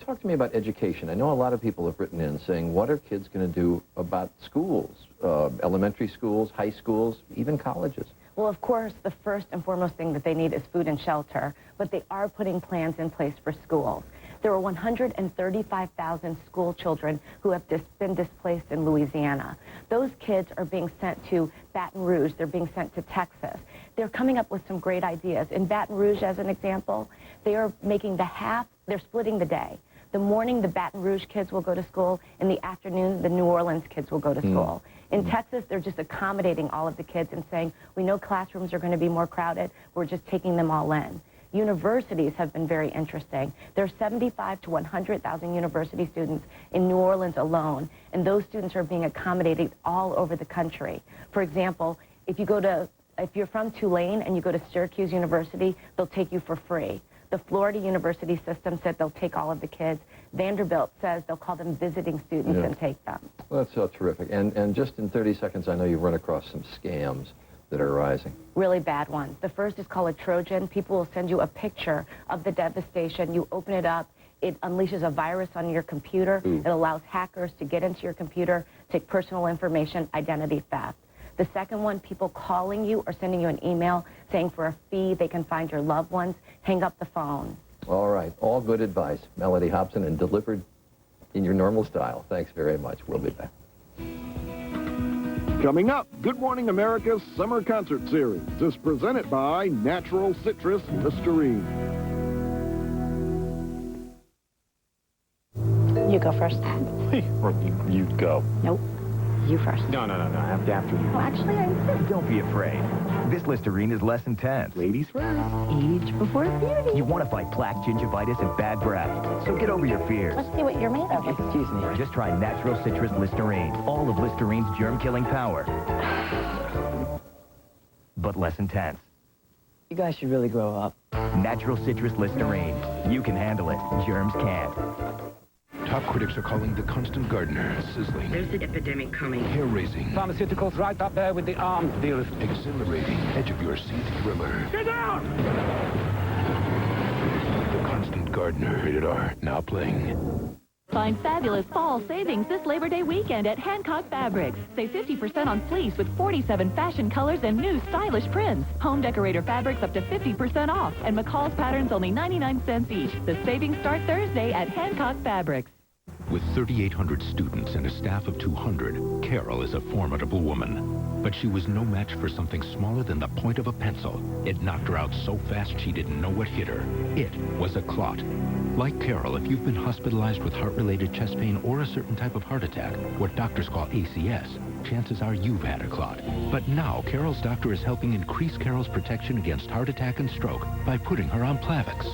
Talk to me about education. I know a lot of people have written in saying, what are kids going to do about schools, elementary schools, high schools, even colleges? Well, of course, the first and foremost thing that they need is food and shelter, but they are putting plans in place for schools. There are 135,000 school children who have been displaced in Louisiana. Those kids are being sent to Baton Rouge. They're being sent to Texas. They're coming up with some great ideas. In Baton Rouge, as an example, they are making they're splitting the day. The morning, the Baton Rouge kids will go to school. In the afternoon, the New Orleans kids will go to school. In Texas, they're just accommodating all of the kids and saying, we know classrooms are going to be more crowded. We're just taking them all in. Universities have been very interesting. There are 75 to 100,000 university students in New Orleans alone, and those students are being accommodated all over the country. For example, if you're from Tulane and you go to Syracuse University, they'll take you for free. The Florida University system said they'll take all of the kids. Vanderbilt says they'll call them visiting students and take them. Well, that's so terrific. And just in 30 seconds, I know you've run across some scams that are rising. Really bad ones. The first is called a Trojan. People will send you a picture of the devastation. You open it up. It unleashes a virus on your computer. It allows hackers to get into your computer, take personal information, identity theft. The second one, people calling you or sending you an email saying for a fee they can find your loved ones. Hang up the phone. All right. All good advice. Melody Hobson, and delivered in your normal style. Thanks very much. We'll be back. Coming up, Good Morning America's Summer Concert Series is presented by Natural Citrus Listerine. You go first. You go. Nope. You first. No. After you. Well, actually, I insist. Don't be afraid. This Listerine is less intense. Ladies first. Age before beauty. You want to fight plaque, gingivitis, and bad breath. So get over your fears. Let's see what you're made of. Excuse me. Just try Natural Citrus Listerine. All of Listerine's germ-killing power. But less intense. You guys should really grow up. Natural Citrus Listerine. You can handle it. Germs can't. Top critics are calling The Constant Gardener sizzling. There's an epidemic coming. Hair-raising. Pharmaceuticals right up there with the arms dealers. Exhilarating. Edge-of-your-seat thriller. Get out! The Constant Gardener. Rated R. Now playing. Find fabulous fall savings this Labor Day weekend at Hancock Fabrics. Save 50% on fleece with 47 fashion colors and new stylish prints. Home decorator fabrics up to 50% off, and McCall's patterns only 99 cents each. The savings start Thursday at Hancock Fabrics. With 3,800 students and a staff of 200, Carol is a formidable woman. But she was no match for something smaller than the point of a pencil. It knocked her out so fast she didn't know what hit her. It was a clot. Like Carol, if you've been hospitalized with heart-related chest pain or a certain type of heart attack, what doctors call ACS, chances are you've had a clot. But now, Carol's doctor is helping increase Carol's protection against heart attack and stroke by putting her on Plavix.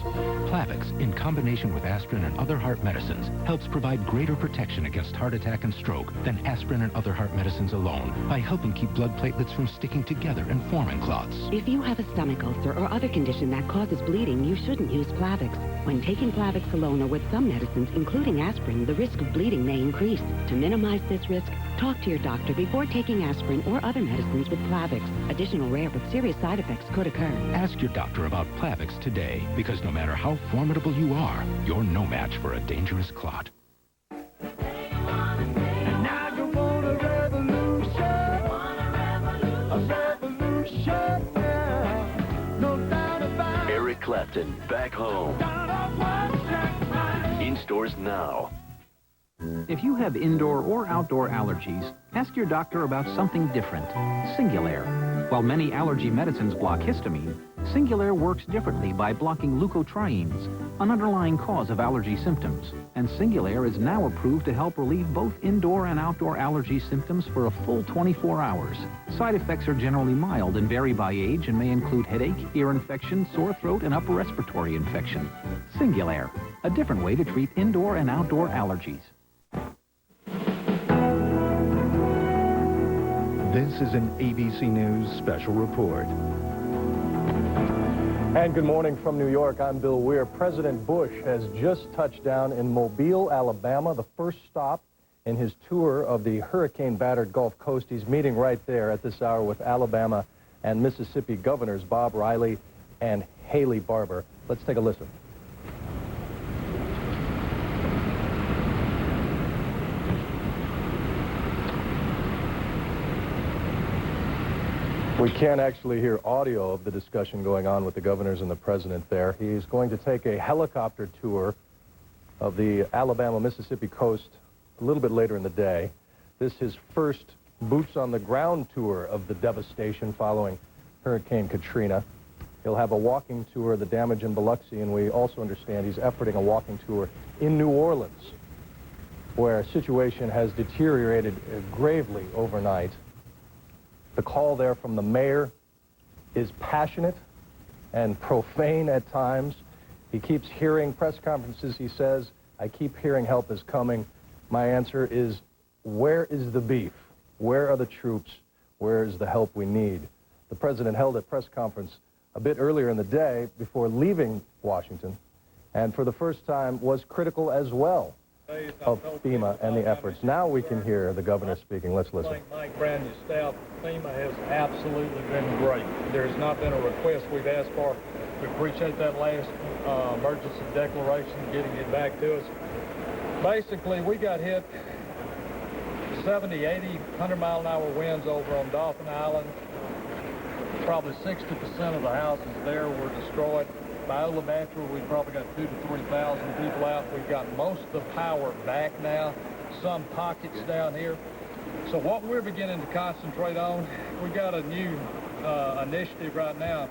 Plavix, in combination with aspirin and other heart medicines, helps provide greater protection against heart attack and stroke than aspirin and other heart medicines alone by helping keep blood platelets from sticking together and forming clots. If you have a stomach ulcer or other condition that causes bleeding, you shouldn't use Plavix. When taking Plavix alone or with some medicines, including aspirin, the risk of bleeding may increase. To minimize this risk, talk to your doctor before taking aspirin or other medicines with Plavix. Additional rare but serious side effects could occur. Ask your doctor about Plavix today, because no matter how formidable you are, you're no match for a dangerous clot. Eric Clapton, Back Home. In stores now. If you have indoor or outdoor allergies, ask your doctor about something different. Singulair. While many allergy medicines block histamine, Singulair works differently by blocking leukotrienes, an underlying cause of allergy symptoms. And Singulair is now approved to help relieve both indoor and outdoor allergy symptoms for a full 24 hours. Side effects are generally mild and vary by age and may include headache, ear infection, sore throat, and upper respiratory infection. Singulair, a different way to treat indoor and outdoor allergies. This is an ABC News special report. And good morning from New York. I'm Bill Weir. President Bush has just touched down in Mobile, Alabama, the first stop in his tour of the hurricane-battered Gulf Coast. He's meeting right there at this hour with Alabama and Mississippi governors Bob Riley and Haley Barbour. Let's take a listen. We can't actually hear audio of the discussion going on with the governors and the president there. He's going to take a helicopter tour of the Alabama-Mississippi coast a little bit later in the day. This is his first boots-on-the-ground tour of the devastation following Hurricane Katrina. He'll have a walking tour of the damage in Biloxi, and we also understand he's efforting a walking tour in New Orleans, where a situation has deteriorated gravely overnight. The call there from the mayor is passionate and profane at times. He keeps hearing press conferences. He says, I keep hearing help is coming. My answer is, where is the beef? Where are the troops? Where is the help we need? The president held a press conference a bit earlier in the day before leaving Washington, and for the first time was critical as well of FEMA and the efforts. Now we can hear the governor speaking. Let's listen. Mike Brand and staff, FEMA has absolutely been great. There's not been a request we've asked for. We appreciate that last emergency declaration, getting it back to us. Basically, we got hit 70, 80, 100-mile-an-hour winds over on Dolphin Island. Probably 60% of the houses there were destroyed. By Ola Bachelor, we've probably got 2,000 to 3,000 people out. We've got most of the power back now, some pockets down here. So what we're beginning to concentrate on, we've got a new initiative right now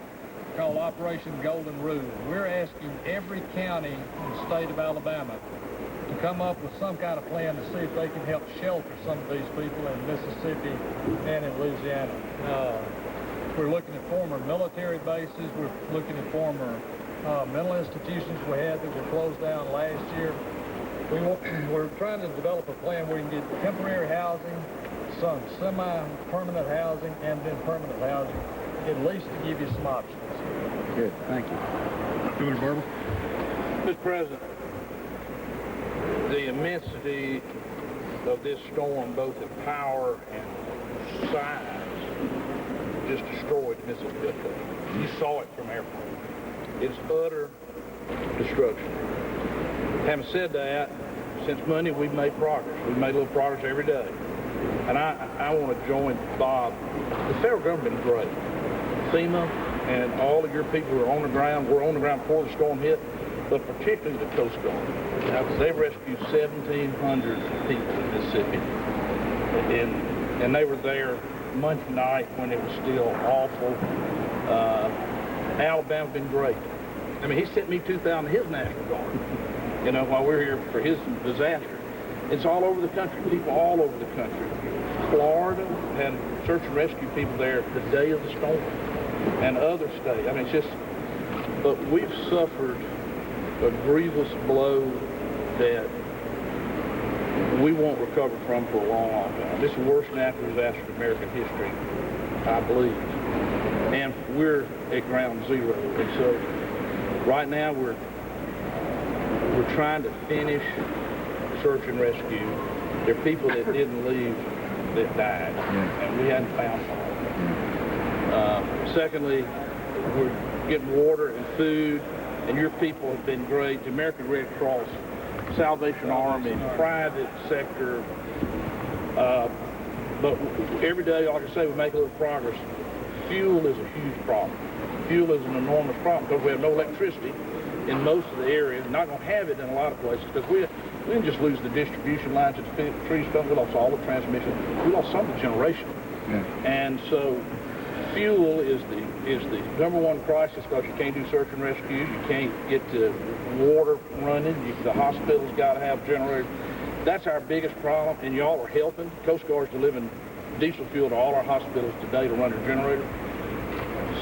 called Operation Golden Rule. We're asking every county in the state of Alabama to come up with some kind of plan to see if they can help shelter some of these people in Mississippi and in Louisiana. We're looking at former military bases. We're looking at former mental institutions we had that were closed down last year. We're trying to develop a plan where we can get temporary housing, some semi-permanent housing, and then permanent housing, at least to give you some options. Good, thank you. Governor Barbour. Mr. President, the immensity of this storm, both in power and size, just destroyed Mississippi. You saw it from airport. It's utter destruction. Having said that, since Monday, we've made progress. We've made a little progress every day. And I want to join Bob. The federal government has been great. FEMA and all of your people who are on the ground, were on the ground before the storm hit, but particularly the Coast Guard. They've rescued 1,700 people in Mississippi. And they were there Monday night when it was still awful. Alabama's been great. I mean, he sent me 2,000 of his National Guard, you know, while we're here for his disaster. It's all over the country, people all over the country. Florida had search and rescue people there the day of the storm, and other states. I mean, it's just, but we've suffered a grievous blow that we won't recover from for a long, long time. This is the worst natural disaster in American history, I believe. And we're at ground zero. And so right now we're trying to finish search and rescue. There are people that didn't leave that died, and we hadn't found them. Secondly, we're getting water and food, and your people have been great. The American Red Cross, Salvation Army, private sector. But every day, like I say, we make a little progress. Fuel is a huge problem. Fuel is an enormous problem because we have no electricity in most of the areas. Not going to have it in a lot of places because we didn't just lose the distribution lines and trees fell. We lost all the transmission. We lost some of the generation. Yeah. And so fuel is the number one crisis because you can't do search and rescue. You can't get the water running. The hospital's got to have generators. That's our biggest problem, and y'all are helping. Coast Guard's delivering diesel fuel to all our hospitals today to run their generator.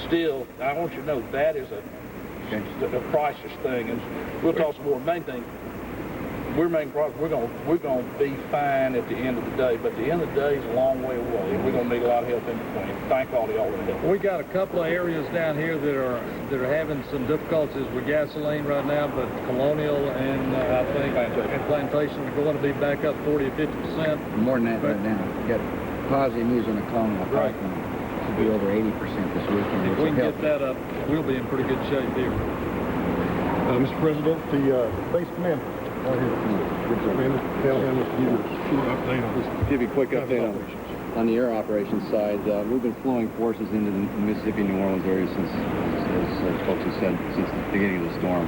Still, I want you to know that is a crisis thing, and we'll talk some more. Main thing, we're gonna be fine at the end of the day, but the end of the day is a long way away, and we're gonna need a lot of help in between. Thank all of y'all for help. We got a couple of areas down here that are having some difficulties with gasoline right now, but Colonial and I think Plantation are going to be back up 40 or 50%. More than that right now. You got positive news on the Colonial. Right. It should be over 80% this weekend. If we can get that up, we'll be in pretty good shape here. Mr. President, the base commander right here. Commander, tell him to give us a short update on this. Give you a quick update on the air operations side. We've been flowing forces into the Mississippi, New Orleans area since, as folks have said, since the beginning of the storm.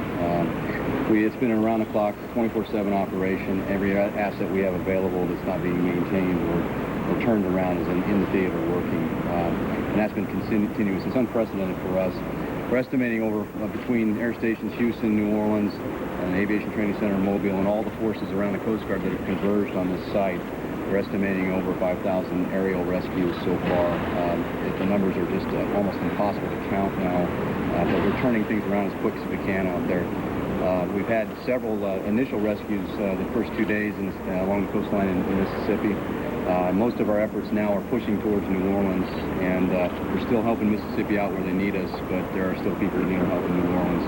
It's been an around-the-clock, 24/7 operation. Every asset we have available that's not being maintained or turned around is in the theater working. And that's been continuous. It's unprecedented for us. We're estimating over between air stations Houston, New Orleans, and the Aviation Training Center in Mobile, and all the forces around the Coast Guard that have converged on this site. We're estimating over 5,000 aerial rescues so far. The numbers are just almost impossible to count now, but we're turning things around as quick as we can out there. We've had several initial rescues the first 2 days along the coastline in Mississippi. Most of our efforts now are pushing towards New Orleans, and we're still helping Mississippi out where they need us, but there are still people that need our help in New Orleans.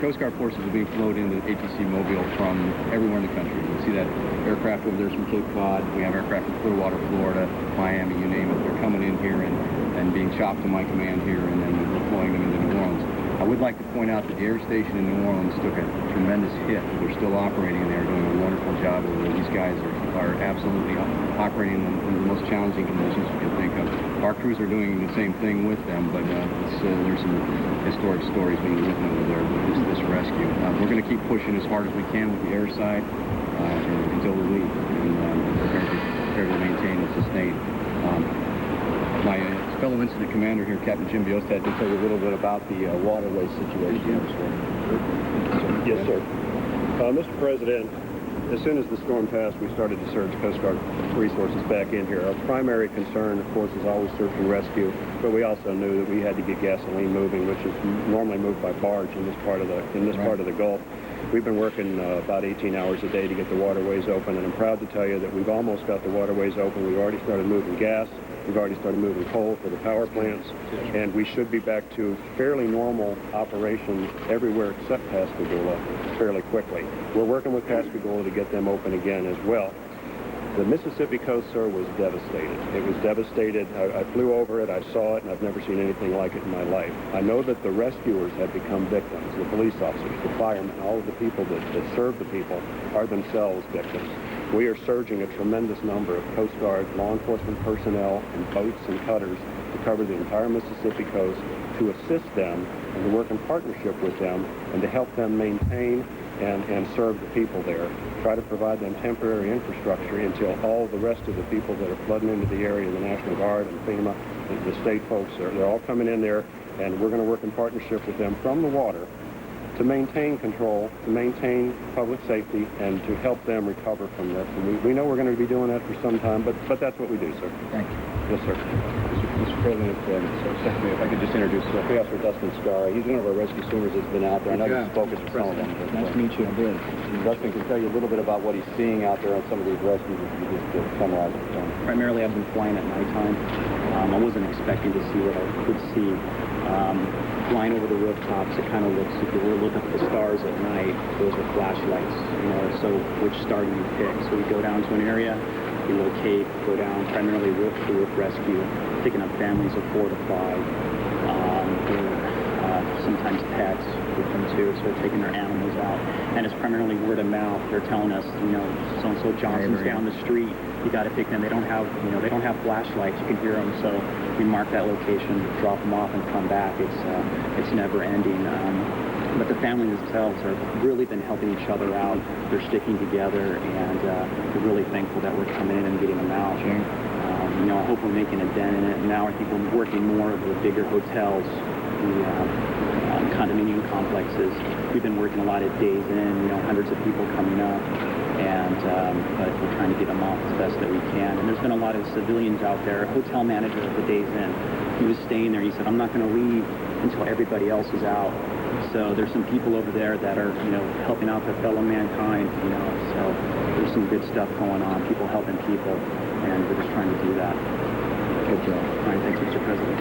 Coast Guard forces are being flown into ATC Mobile from everywhere in the country. You can see that aircraft over there from Cape Cod. We have aircraft from Clearwater, Florida, Miami, you name it. They're coming in here and being chopped to my command here, and then we're deploying them into New Orleans. I would like to point out that the air station in New Orleans took a tremendous hit. They're still operating, and they're doing a wonderful job over there. These guys are absolutely operating in the most challenging conditions you can think of. Our crews are doing the same thing with them, but there's some historic stories being written over there with this rescue. We're going to keep pushing as hard as we can with the air side until we leave, and prepare to maintain and sustain. My fellow incident commander here, Captain Jim Biostad, can tell you a little bit about the waterway situation. Yes, sir. Mr. President, as soon as the storm passed, we started to surge Coast Guard resources back in here. Our primary concern, of course, is always search and rescue, but we also knew that we had to get gasoline moving, which is normally moved by barge in this part of the Gulf. We've been working about 18 hours a day to get the waterways open, and I'm proud to tell you that we've almost got the waterways open. We've already started moving gas. We've already started moving coal for the power plants, and we should be back to fairly normal operations everywhere except Pascagoula fairly quickly. We're working with Pascagoula to get them open again as well. The Mississippi coast, sir, was devastated. It was devastated. I flew over it, I saw it, and I've never seen anything like it in my life. I know that the rescuers have become victims. The police officers, the firemen, all of the people that serve the people are themselves victims. We are surging a tremendous number of Coast Guard, law enforcement personnel, and boats and cutters to cover the entire Mississippi coast to assist them and to work in partnership with them and to help them maintain and serve the people there. Try to provide them temporary infrastructure until all the rest of the people that are flooding into the area, the National Guard and FEMA, the state folks, they're all coming in there, and we're going to work in partnership with them from the water to maintain control, to maintain public safety, and to help them recover from this. And we know we're going to be doing that for some time, but that's what we do, sir. Thank you. Yes, sir. Mr. President, if I could just introduce Officer Dustin Scar. He's one of our rescue swimmers that's been out there. I know this is focused for some of them. Nice to meet you. I'm good. Dustin can tell you a little bit about what he's seeing out there on some of these rescues. If you just summarize it for him. Primarily, I've been flying at nighttime. I wasn't expecting to see what I could see. Flying over the rooftops, it kind of looks, if you were looking at the stars at night, those are flashlights, so which star do you pick? So we go down to an area, we locate, go down, primarily roof-to-roof rescue, picking up families of 4 to 5, sometimes pets with them too, so we're taking their animals out. And it's primarily word of mouth. They're telling us, so-and-so Johnson's down the street, you got to pick them. They don't have, they don't have flashlights. You can hear them, so we mark that location, drop them off, and come back. It's never ending. But the families themselves have really been helping each other out. They're sticking together, and we're really thankful that we're coming in and getting them out. you know, I hope we're making a dent in it. And now I think we're working more with the bigger hotels, the condominium complexes. We've been working a lot of days in, you know, hundreds of people coming up, and but we're trying to get them off as best that we can. And there's been a lot of civilians out there. A hotel manager at the Days Inn, he was staying there. He said, I'm not going to leave until everybody else is out. So there's some people over there that are, you know, helping out their fellow mankind, you know. So there's some good stuff going on, people helping people, and we're just trying to do that. Good job. All right, thanks, Mr. President.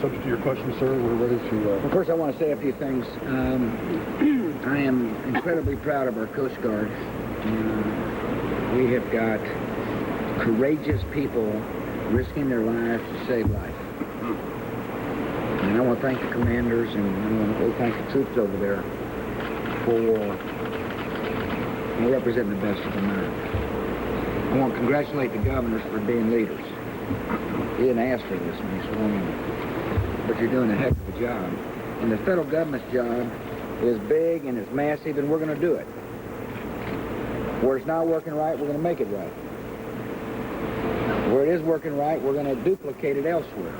Subject to your question, sir, we're ready to... Well, first, I want to say a few things. I am incredibly proud of our Coast Guard. We have got courageous people risking their lives to save life. And I want to thank the commanders, and I want to thank the troops over there for representing the best of America. I want to congratulate the governors for being leaders. He didn't ask for this when he swore in, but you're doing a heck of a job. And the federal government's job is big and it's massive, and we're going to do it. Where it's not working right, we're going to make it right. Where it is working right, we're going to duplicate it elsewhere.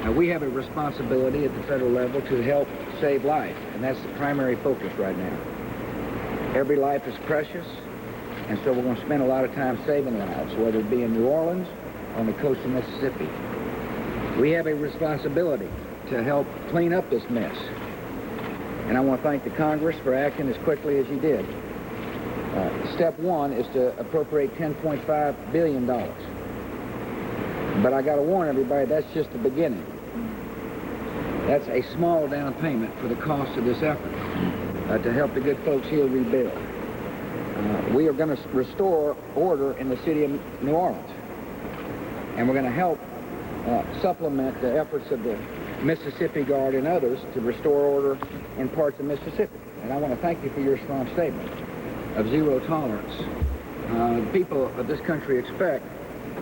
Now, we have a responsibility at the federal level to help save life, and that's the primary focus right now. Every life is precious, and so we're going to spend a lot of time saving lives, whether it be in New Orleans or on the coast of Mississippi. We have a responsibility to help clean up this mess, and I want to thank the Congress for acting as quickly as you did. Step one is to appropriate $10.5 billion. But I got to warn everybody, that's just the beginning. That's a small down payment for the cost of this effort to help the good folks here rebuild. We are going to restore order in the city of New Orleans. And we're going to help supplement the efforts of the Mississippi Guard and others to restore order in parts of Mississippi. And I want to thank you for your strong statement of zero tolerance. The people of this country expect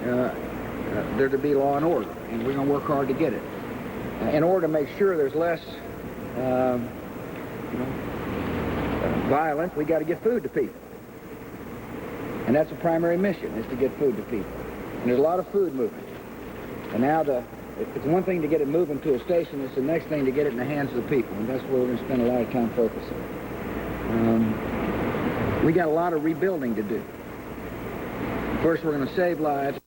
there to be law and order, and we're going to work hard to get it. In order to make sure there's less violence, we got to get food to people. And that's a primary mission, is to get food to people. And there's a lot of food moving. And now it's one thing to get it moving to a station, it's the next thing to get it in the hands of the people, and that's where we're going to spend a lot of time focusing. We got a lot of rebuilding to do. First, we're going to save lives.